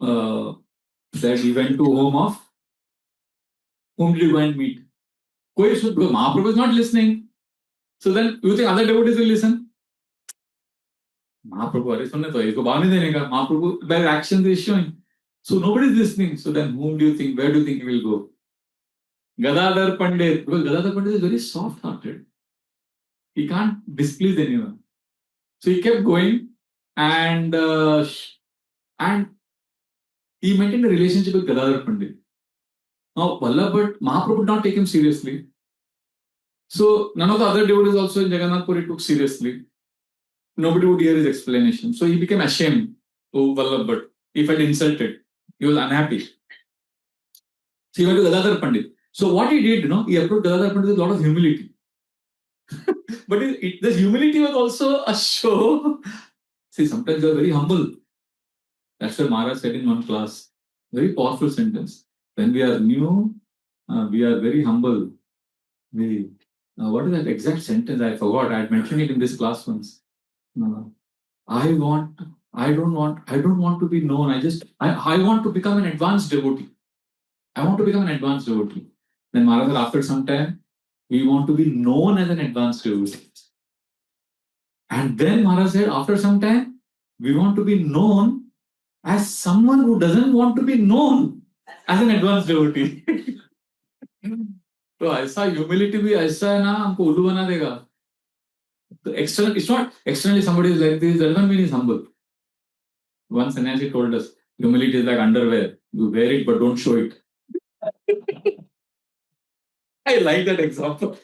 Bhatt said he went to home of whom did he go and meet? Mahaprabhu is not listening. So then you think other devotees will listen? Mahaprabhu, अरे सुनने तो इसको भाव नहीं देने का. Mahaprabhu by actions is showing. So nobody is listening. So then whom do you think? Where do you think he will go? Gadadhar Pandit. Because Gadadhar Pandit is very soft-hearted. He can't displease anyone. So he kept going and he maintained a relationship with Gadadhar Pandit. Now, Vallabh Bhatt, Mahaprabhu did not take him seriously. So, none of the other devotees also in Jagannath Puri took seriously. Nobody would hear his explanation. So, he became ashamed of Vallabh Bhatt. He felt insulted. He was unhappy. So, he went to Gadadhar Pandit. So, what he did, he approached Gadadhar Pandit with a lot of humility. But this humility was also a show. See, sometimes you are very humble. That's what Maharaj said in one class. Very powerful sentence. When we are new, we are very humble. what is that exact sentence? I forgot. I had mentioned it in this class once. I don't want to be known. I want to become an advanced devotee. I want to become an advanced devotee. Then Maharaj said, after some time, we want to be known as an advanced devotee. And then Maharaj said, after some time, we want to be known as someone who doesn't want to be known as an advanced devotee. तो ऐसा humility भी ऐसा है ना, हमको उल्लू बना देगा. So external, it's not externally somebody is like this, doesn't mean he's humble. One sannyasi told us, humility is like underwear. You wear it, but don't show it. I like that example.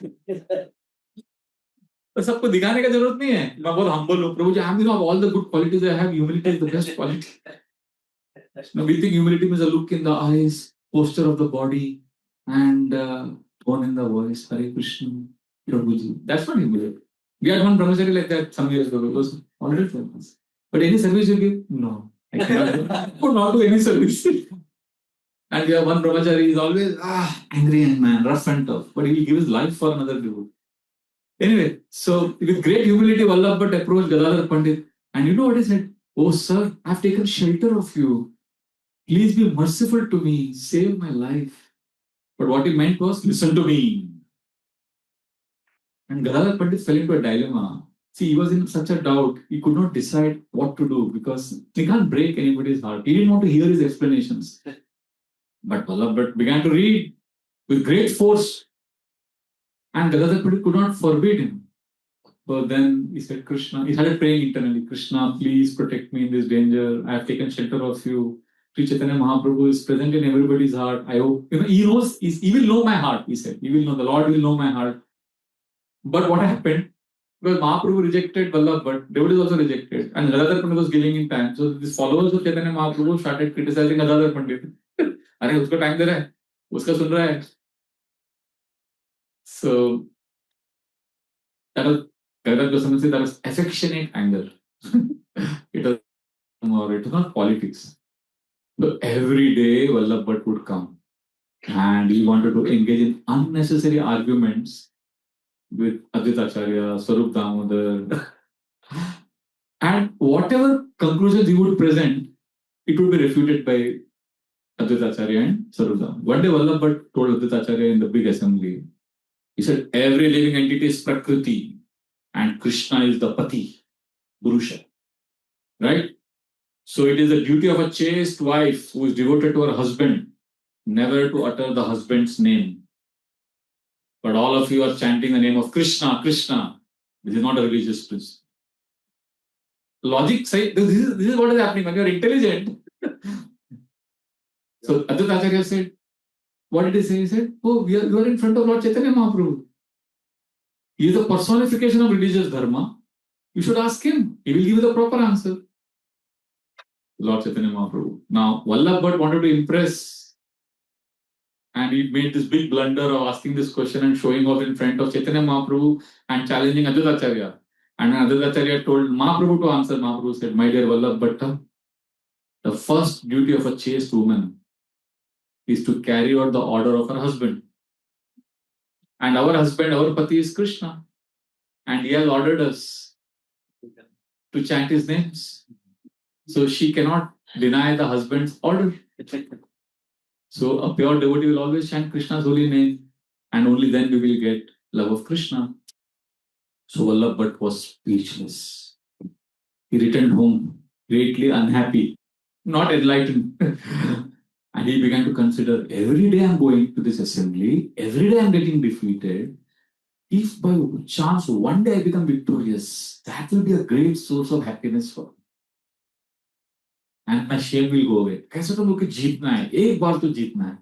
तो सबको दिखाने का जरूरत नहीं है. मैं बहुत humble हूँ. प्रभु जी, I have all the good qualities I have. Humility is the best quality. Now we think humility means a look in the eyes, posture of the body, and tone in the voice. Hare Krishna, Prabhuji. That's not humility. We had one brahmachari like that some years ago. It was already famous. But any service you give? No. I cannot could not do any service. And we have one brahmachari, is always angry and man, rough and tough. But he will give his life for another devotee. Anyway, so with great humility, Vallabh Bhatt approached Gadadhar Pandit. And you know what he said? Oh sir, I have taken shelter of you. Please be merciful to me. Save my life. But what he meant was, listen to me. And Gadadhar Pandit fell into a dilemma. See, he was in such a doubt. He could not decide what to do because he can't break anybody's heart. He didn't want to hear his explanations. But Vallabh Bhatt began to read with great force. And Gadadhar Pandit could not forbid him. But then he said, Krishna, he started praying internally, Krishna, please protect me in this danger. I have taken shelter of you. Sri Chaitanya Mahaprabhu is present in everybody's heart. I hope, he knows, he will know my heart, he said. He will know, the Lord will know my heart. But what happened? Because Mahaprabhu rejected Vallabh Bhatt, devotees also rejected. And Gadadhar Pandit was giving him time. So these followers of Chaitanya Mahaprabhu started criticizing Gadadhar Pandit. अरे उसको time दे रहा है, उसका सुन रहा है. So that was that was affectionate anger. It was not politics. So every day Vallabh Bhatt would come and he wanted to engage in unnecessary arguments with Advaita Acharya, Swarup Damodar. And whatever conclusions he would present, it would be refuted by Advaita Acharya and Swarup Damodar. One day Vallabh Bhatt told Advaita Acharya in the big assembly, he said, every living entity is Prakriti and Krishna is the Pati, Purusha. Right? So it is the duty of a chaste wife who is devoted to her husband never to utter the husband's name. But all of you are chanting the name of Krishna, Krishna. This is not a religious principle. Logic says, this is what is happening when you are intelligent. So Advaita Acharya said, what did he say? He said, oh, you are in front of Lord Chaitanya Mahaprabhu. He is the personification of religious dharma. You should ask him. He will give you the proper answer. Lord Chaitanya Mahaprabhu. Now, Vallabh Bhatt wanted to impress and he made this big blunder of asking this question and showing off in front of Chaitanya Mahaprabhu and challenging Advaita Acharya. And when Advaita Acharya told Mahaprabhu to answer, Mahaprabhu said, my dear Vallabh Bhatt, the first duty of a chaste woman is to carry out the order of her husband. And our husband, our Pati is Krishna. And he has ordered us to chant his names. So she cannot deny the husband's order. So a pure devotee will always chant Krishna's holy name. And only then we will get love of Krishna. So Vallabh Bhatt was speechless. He returned home greatly unhappy, not enlightened. And he began to consider, every day I'm going to this assembly, every day I'm getting defeated. If by chance one day I become victorious, that will be a great source of happiness for me. And my shame will go away. कैसे तो मुझे जीतना है, एक बार तो जीतना है.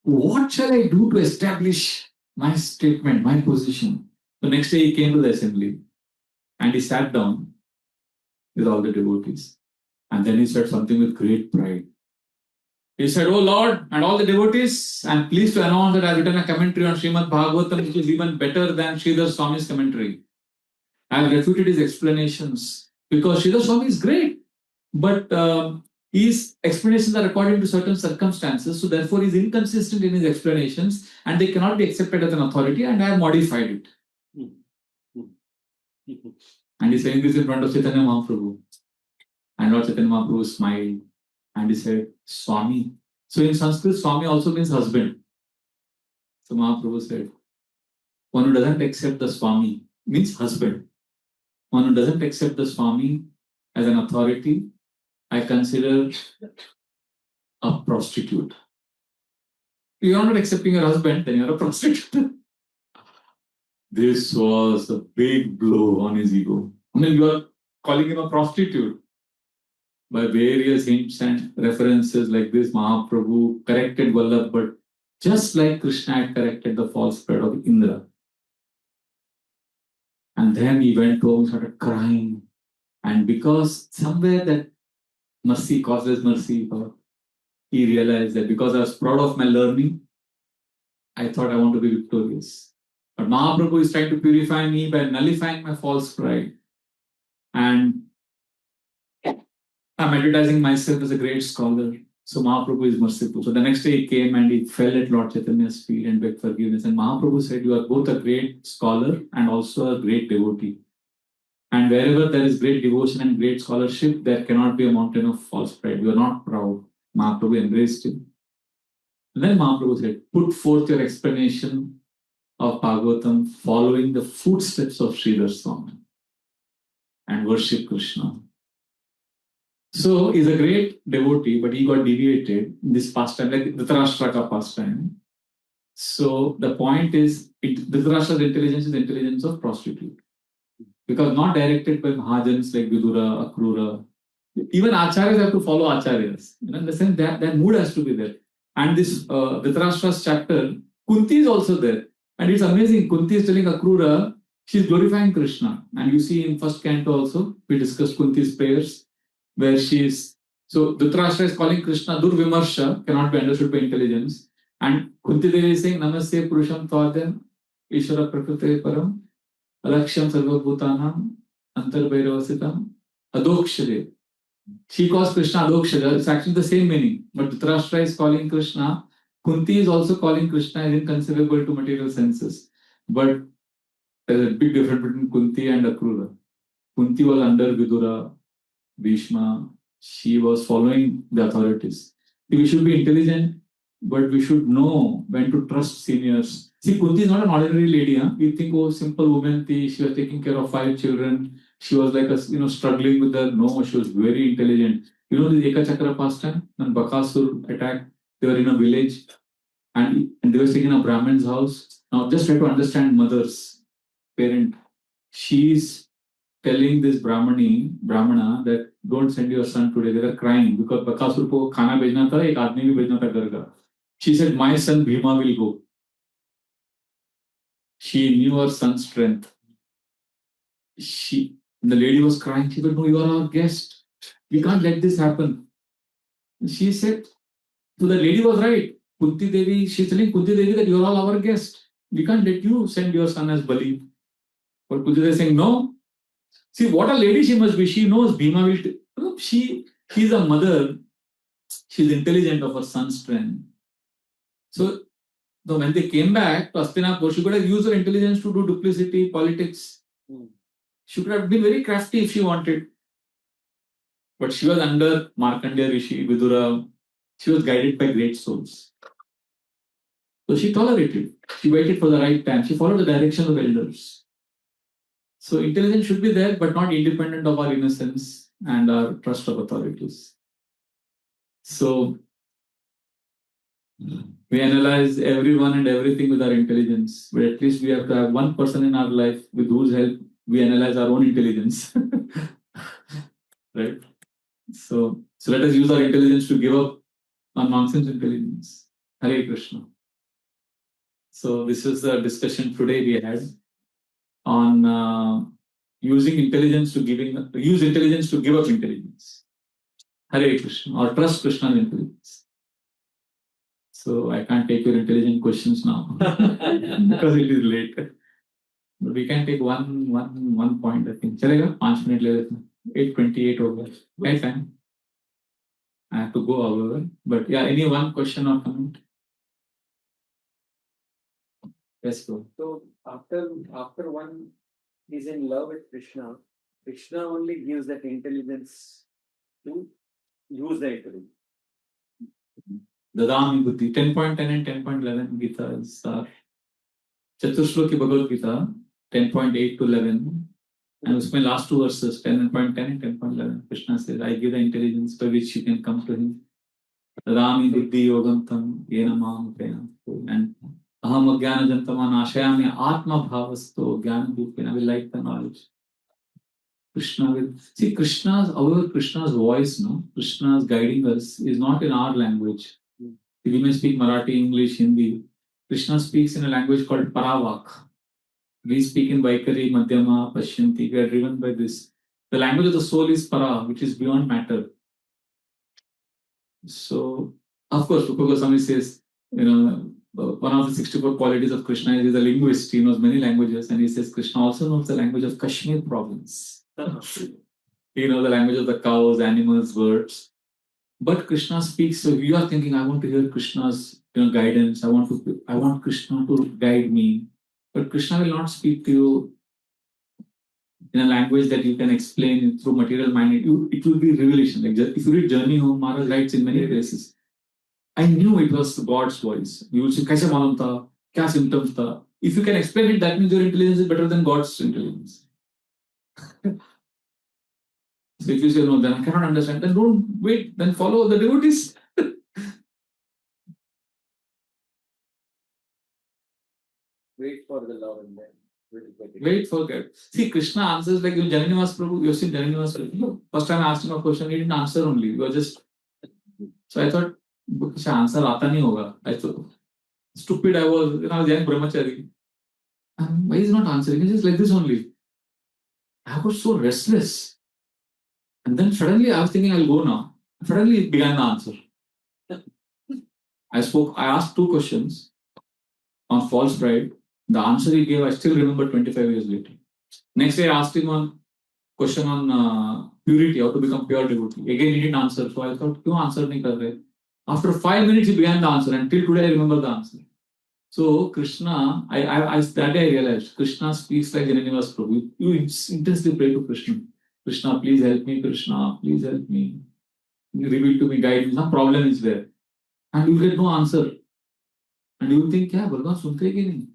What shall I do to establish my statement, my position? The next day he came to the assembly and he sat down with all the devotees. And then he said something with great pride. He said, oh Lord, and all the devotees, I am pleased to announce that I have written a commentary on Srimad Bhagavatam which is even better than Sridhar Swami's commentary. I have refuted his explanations because Sridhar Swami is great. But His explanations are according to certain circumstances, so therefore he's inconsistent in his explanations and they cannot be accepted as an authority, and I have modified it. And he's saying this in front of Chaitanya Mahaprabhu. And Lord Chaitanya Mahaprabhu smiled and he said, Swami. So in Sanskrit, Swami also means husband. So Mahaprabhu said, one who doesn't accept the Swami means husband. One who doesn't accept the Swami as an authority, I consider a prostitute. If you are not accepting your husband, then you are a prostitute. This was a big blow on his ego. I mean, you are calling him a prostitute. By various hints and references like this, Mahaprabhu corrected Vallabh, but just like Krishna had corrected the false spirit of Indra. And then he went home, started crying. And because somewhere that mercy causes mercy, he realized that because I was proud of my learning, I thought I want to be victorious. But Mahaprabhu is trying to purify me by nullifying my false pride. And I'm advertising myself as a great scholar. So Mahaprabhu is merciful. So the next day he came and he fell at Lord Chaitanya's feet and begged forgiveness. And Mahaprabhu said, you are both a great scholar and also a great devotee. And wherever there is great devotion and great scholarship, there cannot be a mountain of false pride. You are not proud. Mahaprabhu embraced him. And then Mahaprabhu said, put forth your explanation of Bhagavatam following the footsteps of Sridhar Swami and worship Krishna. So he's a great devotee, but he got deviated in this pastime, like the Dhritarashtra pastime. So the point is, Dhritarashtra's intelligence is the intelligence of prostitute. Because not directed by Mahajans like Vidura, Akrura. Even Acharyas have to follow Acharyas. In the sense that mood has to be there. And this Dhritarashtra's chapter, Kunti is also there. And it's amazing. Kunti is telling Akrura, she's glorifying Krishna. And you see in first canto also, we discussed Kunti's prayers, where she is. So Dhritarashtra is calling Krishna Durvimarsha, cannot be understood by intelligence. And Kunti Devi is saying, Namaste Purusham Tvadyam, Ishvara Prakrite Param, Alaksham Sarvabhutanam, Antarbhairavasitam, Adokshade. She calls Krishna Adokshada. It's actually the same meaning. But Dhritarashtra is calling Krishna. Kunti is also calling Krishna as inconceivable to material senses. But there's a big difference between Kunti and Akrura. Kunti was under Vidura, Bhishma. She was following the authorities. We should be intelligent, but we should know when to trust seniors. See, Kunti is not an ordinary lady. Huh? We think, oh, simple woman, she was taking care of 5 children. She was like, struggling with her. No, she was very intelligent. You know this Eka Chakra pastime? When Bakasur attacked, they were in a village and they were staying in a Brahmin's house. Now, just try to understand mother's parent. She's telling this Brahmana that don't send your son today. They were crying because Bakasur ko khana bhejna tha, ek aadmi bhi bhejna tha ghar ka. She said, my son Bhima will go. She knew her son's strength. The lady was crying. She said, no, you are our guest. We can't let this happen. She said, so the lady was right. Kunti Devi, she's telling Kunti Devi that you are all our guest. We can't let you send your son as Bali. But Kunti Devi is saying, no. See, what a lady she must be. She knows Bhima will... She's a mother. She's intelligent of her son's strength. So when they came back to Hastinapur, she could have used her intelligence to do duplicity, politics. She could have been very crafty if she wanted. But she was under Markandeya Rishi, Vidura. She was guided by great souls. So she tolerated. She waited for the right time. She followed the direction of elders. So intelligence should be there, but not independent of our innocence and our trust of authorities. So we analyze everyone and everything with our intelligence, but at least we have to have one person in our life with whose help we analyze our own intelligence. Right? So let us use our intelligence to give up on nonsense intelligence. Hare Krishna. So this is the discussion today we had on using intelligence to use intelligence to give up intelligence. Hare Krishna, or trust Krishna's intelligence. So I can't take your intelligent questions now because it is late. But we can take one point, I think. Chalega? 5 minutes later. 8:28 over. Right time. I have to go, however. But yeah, any one question or comment? Yes, go. So after one is in love with Krishna, Krishna only gives that intelligence to use the intelligence. Dadami Buddhi. 10.10 and 10.11 Gita is Chaturshloki Bhagavad Gita, 10.8 to 11. And उसमें last two verses, 10.10 and 10.11. Krishna says, I give the intelligence by which you can come to him. Dadami Buddhi Yogam Tam Yena Mam Upena. And Aham Ajnana Jantama Nashayami Atma Bhavasto Jnana Bhupena will like the knowledge. Krishna will see Krishna's voice, no? Krishna's guiding us is not in our language. We may speak Marathi, English, Hindi. Krishna speaks in a language called Paravak. We speak in Vaikari, Madhyama, Pashyanti. We are driven by this. The language of the soul is Para, which is beyond matter. So, of course, Rupa Goswami says, one of the 64 qualities of Krishna is a linguist. He knows many languages, and he says Krishna also knows the language of Kashmir province. He knows the language of the cows, animals, birds. But Krishna speaks. So you are thinking, I want to hear Krishna's guidance. I want Krishna to guide me. But Krishna will not speak to you in a language that you can explain through material mind. It will be revelation. Like if you read Journey Home, Maharaj writes in many places. I knew it was God's voice. You will say, "Kaise malum tha? Kya symptoms tha?" If you can explain it, that means your intelligence is better than God's intelligence. So if you say, no, then I cannot understand, then don't wait, then follow the devotees. Wait for the love and then wait for God. See, Krishna answers like Jananivas Prabhu. You've seen Jananivas Prabhu. First time I asked him a question, he didn't answer only. You were just. So I thought, answer aata nahi hoga. I thought, stupid I was. I was young brahmachari. Why is he not answering? He's just like this only. I was so restless. And then suddenly I was thinking I'll go now. Suddenly it began the answer. I asked two questions on false pride. The answer he gave, I still remember 25 years later. Next day I asked him on question on purity, how to become pure devotee. Again he didn't answer. So I thought, kyun answer nahi kar rahe? After 5 minutes he began the answer, and till today I remember the answer. So Krishna, that day I realized Krishna speaks like Jananivas Prabhu. You intensely pray to Krishna. Krishna, please help me. Krishna, please help me. Reveal to me, guide me. Some problem is there. And you get no answer. And you think, yeah, Bhagavan sunte ki nahi.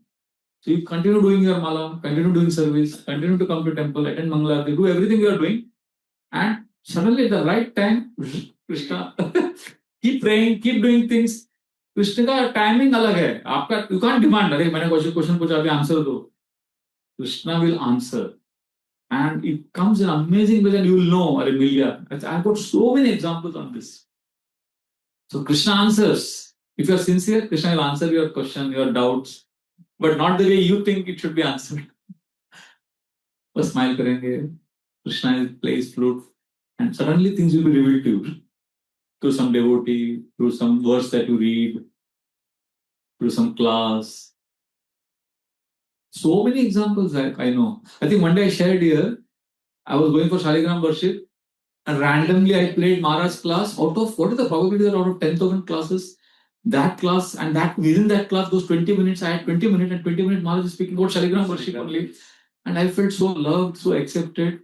So you continue doing your mala, continue doing service, continue to come to temple, attend Mangalarti, do everything you are doing. And suddenly at the right time, Krishna, keep praying, keep doing things. Krishna का timing अलग है. आपका you can't demand. अरे मैंने question पूछा अभी answer दो. Krishna will answer. And it comes in amazing ways, and you will know, अरे मिल गया. I've got so many examples on this. So Krishna answers. If you are sincere, Krishna will answer your question, your doubts, but not the way you think it should be answered. बस smile करेंगे. Krishna plays flute, and suddenly things will be revealed to you through some devotee, through some verse that you read, through some class. So many examples I know. I think one day I shared here. I was going for Shaligram worship, and randomly I played Maharaj's class. Out of what is the probability that out of 10,000 classes, that class and that within that class, those 20 minutes, I had 20 minutes, and 20 minutes Maharaj is speaking about Shaligram worship only. And I felt so loved, so accepted.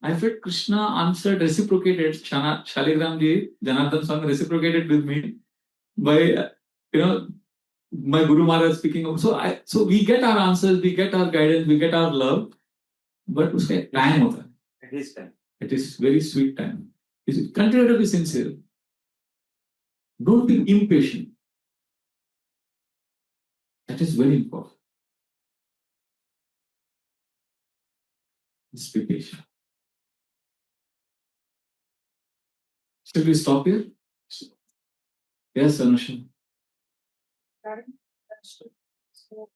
I felt Krishna answered, reciprocated. Shaligram ji, Janardhan Swami reciprocated with me by, my Guru Maharaj speaking. So we get our answers, we get our guidance, we get our love, but uske time hota hai. It is time. It is very sweet time. Continue to be sincere. Don't be impatient. That is very important. Just be patient. Should we stop here? Yes, Anusha. So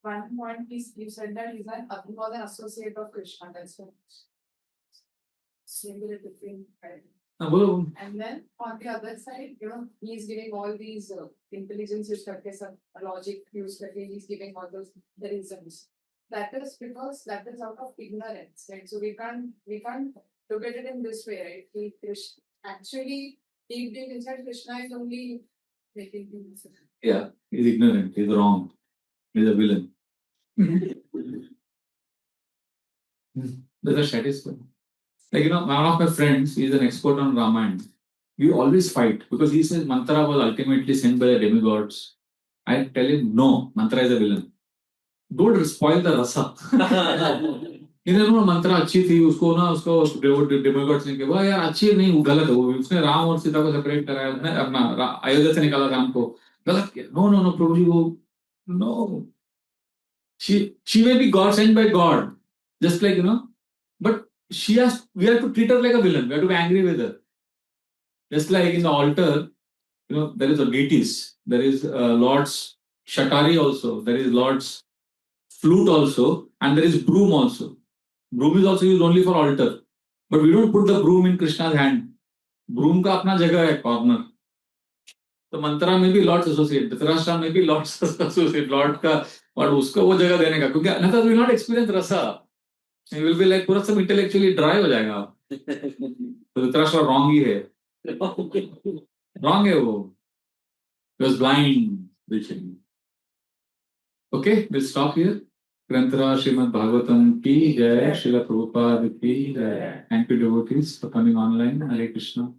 one point is you said that he's an associate of Krishna. That's what maybe a different kind. And then on the other side, he's giving all these intelligence use logic use he's giving all those the reasons. That is because that is out of ignorance, right? So we can't look at it in this way, right? actually deep inside Krishna is only making things. Yeah, he's ignorant, he's wrong, he's a villain. Does that satisfy? Like, one of my friends, he's an expert on Ramayana. We always fight because he says mantra was ultimately sent by the demigods. I tell him, no, mantra is a villain. Don't spoil the rasa. मंत्रा अच्छी थी उसको ना उसको Democrats ने कहा यार अच्छी नहीं वो गलत है वो उसने राम और सीता को सेपरेट कराया उसने अपना अयोध्या से निकाला राम को गलत किया नो नो नो प्रभु जी वो no she may be God sent by God just like but we have to treat her like a villain, we have to be angry with her, just like in the altar there is a deities, there is Lord's Shatari also, there is Lord's flute also, and there is broom also. Broom is also used only for altar. But we don't put the broom in Krishna's hand. Broom का अपना जगह है corner. तो मंत्रा में भी Lord's associate, Dhritarashtra में भी Lord's associate, Lord का और उसको वो जगह देने का क्योंकि अन्यथा we will not experience rasa. You will be like पूरा सब intellectually dry हो जाएगा. तो धृतराष्ट्र wrong ही है. Wrong है वो. He was blind. Okay, we'll stop here. Grantara Srimad Bhagavatam ki jai, Srila Prabhupada ki jai. Thank you devotees for coming online. Hare Krishna.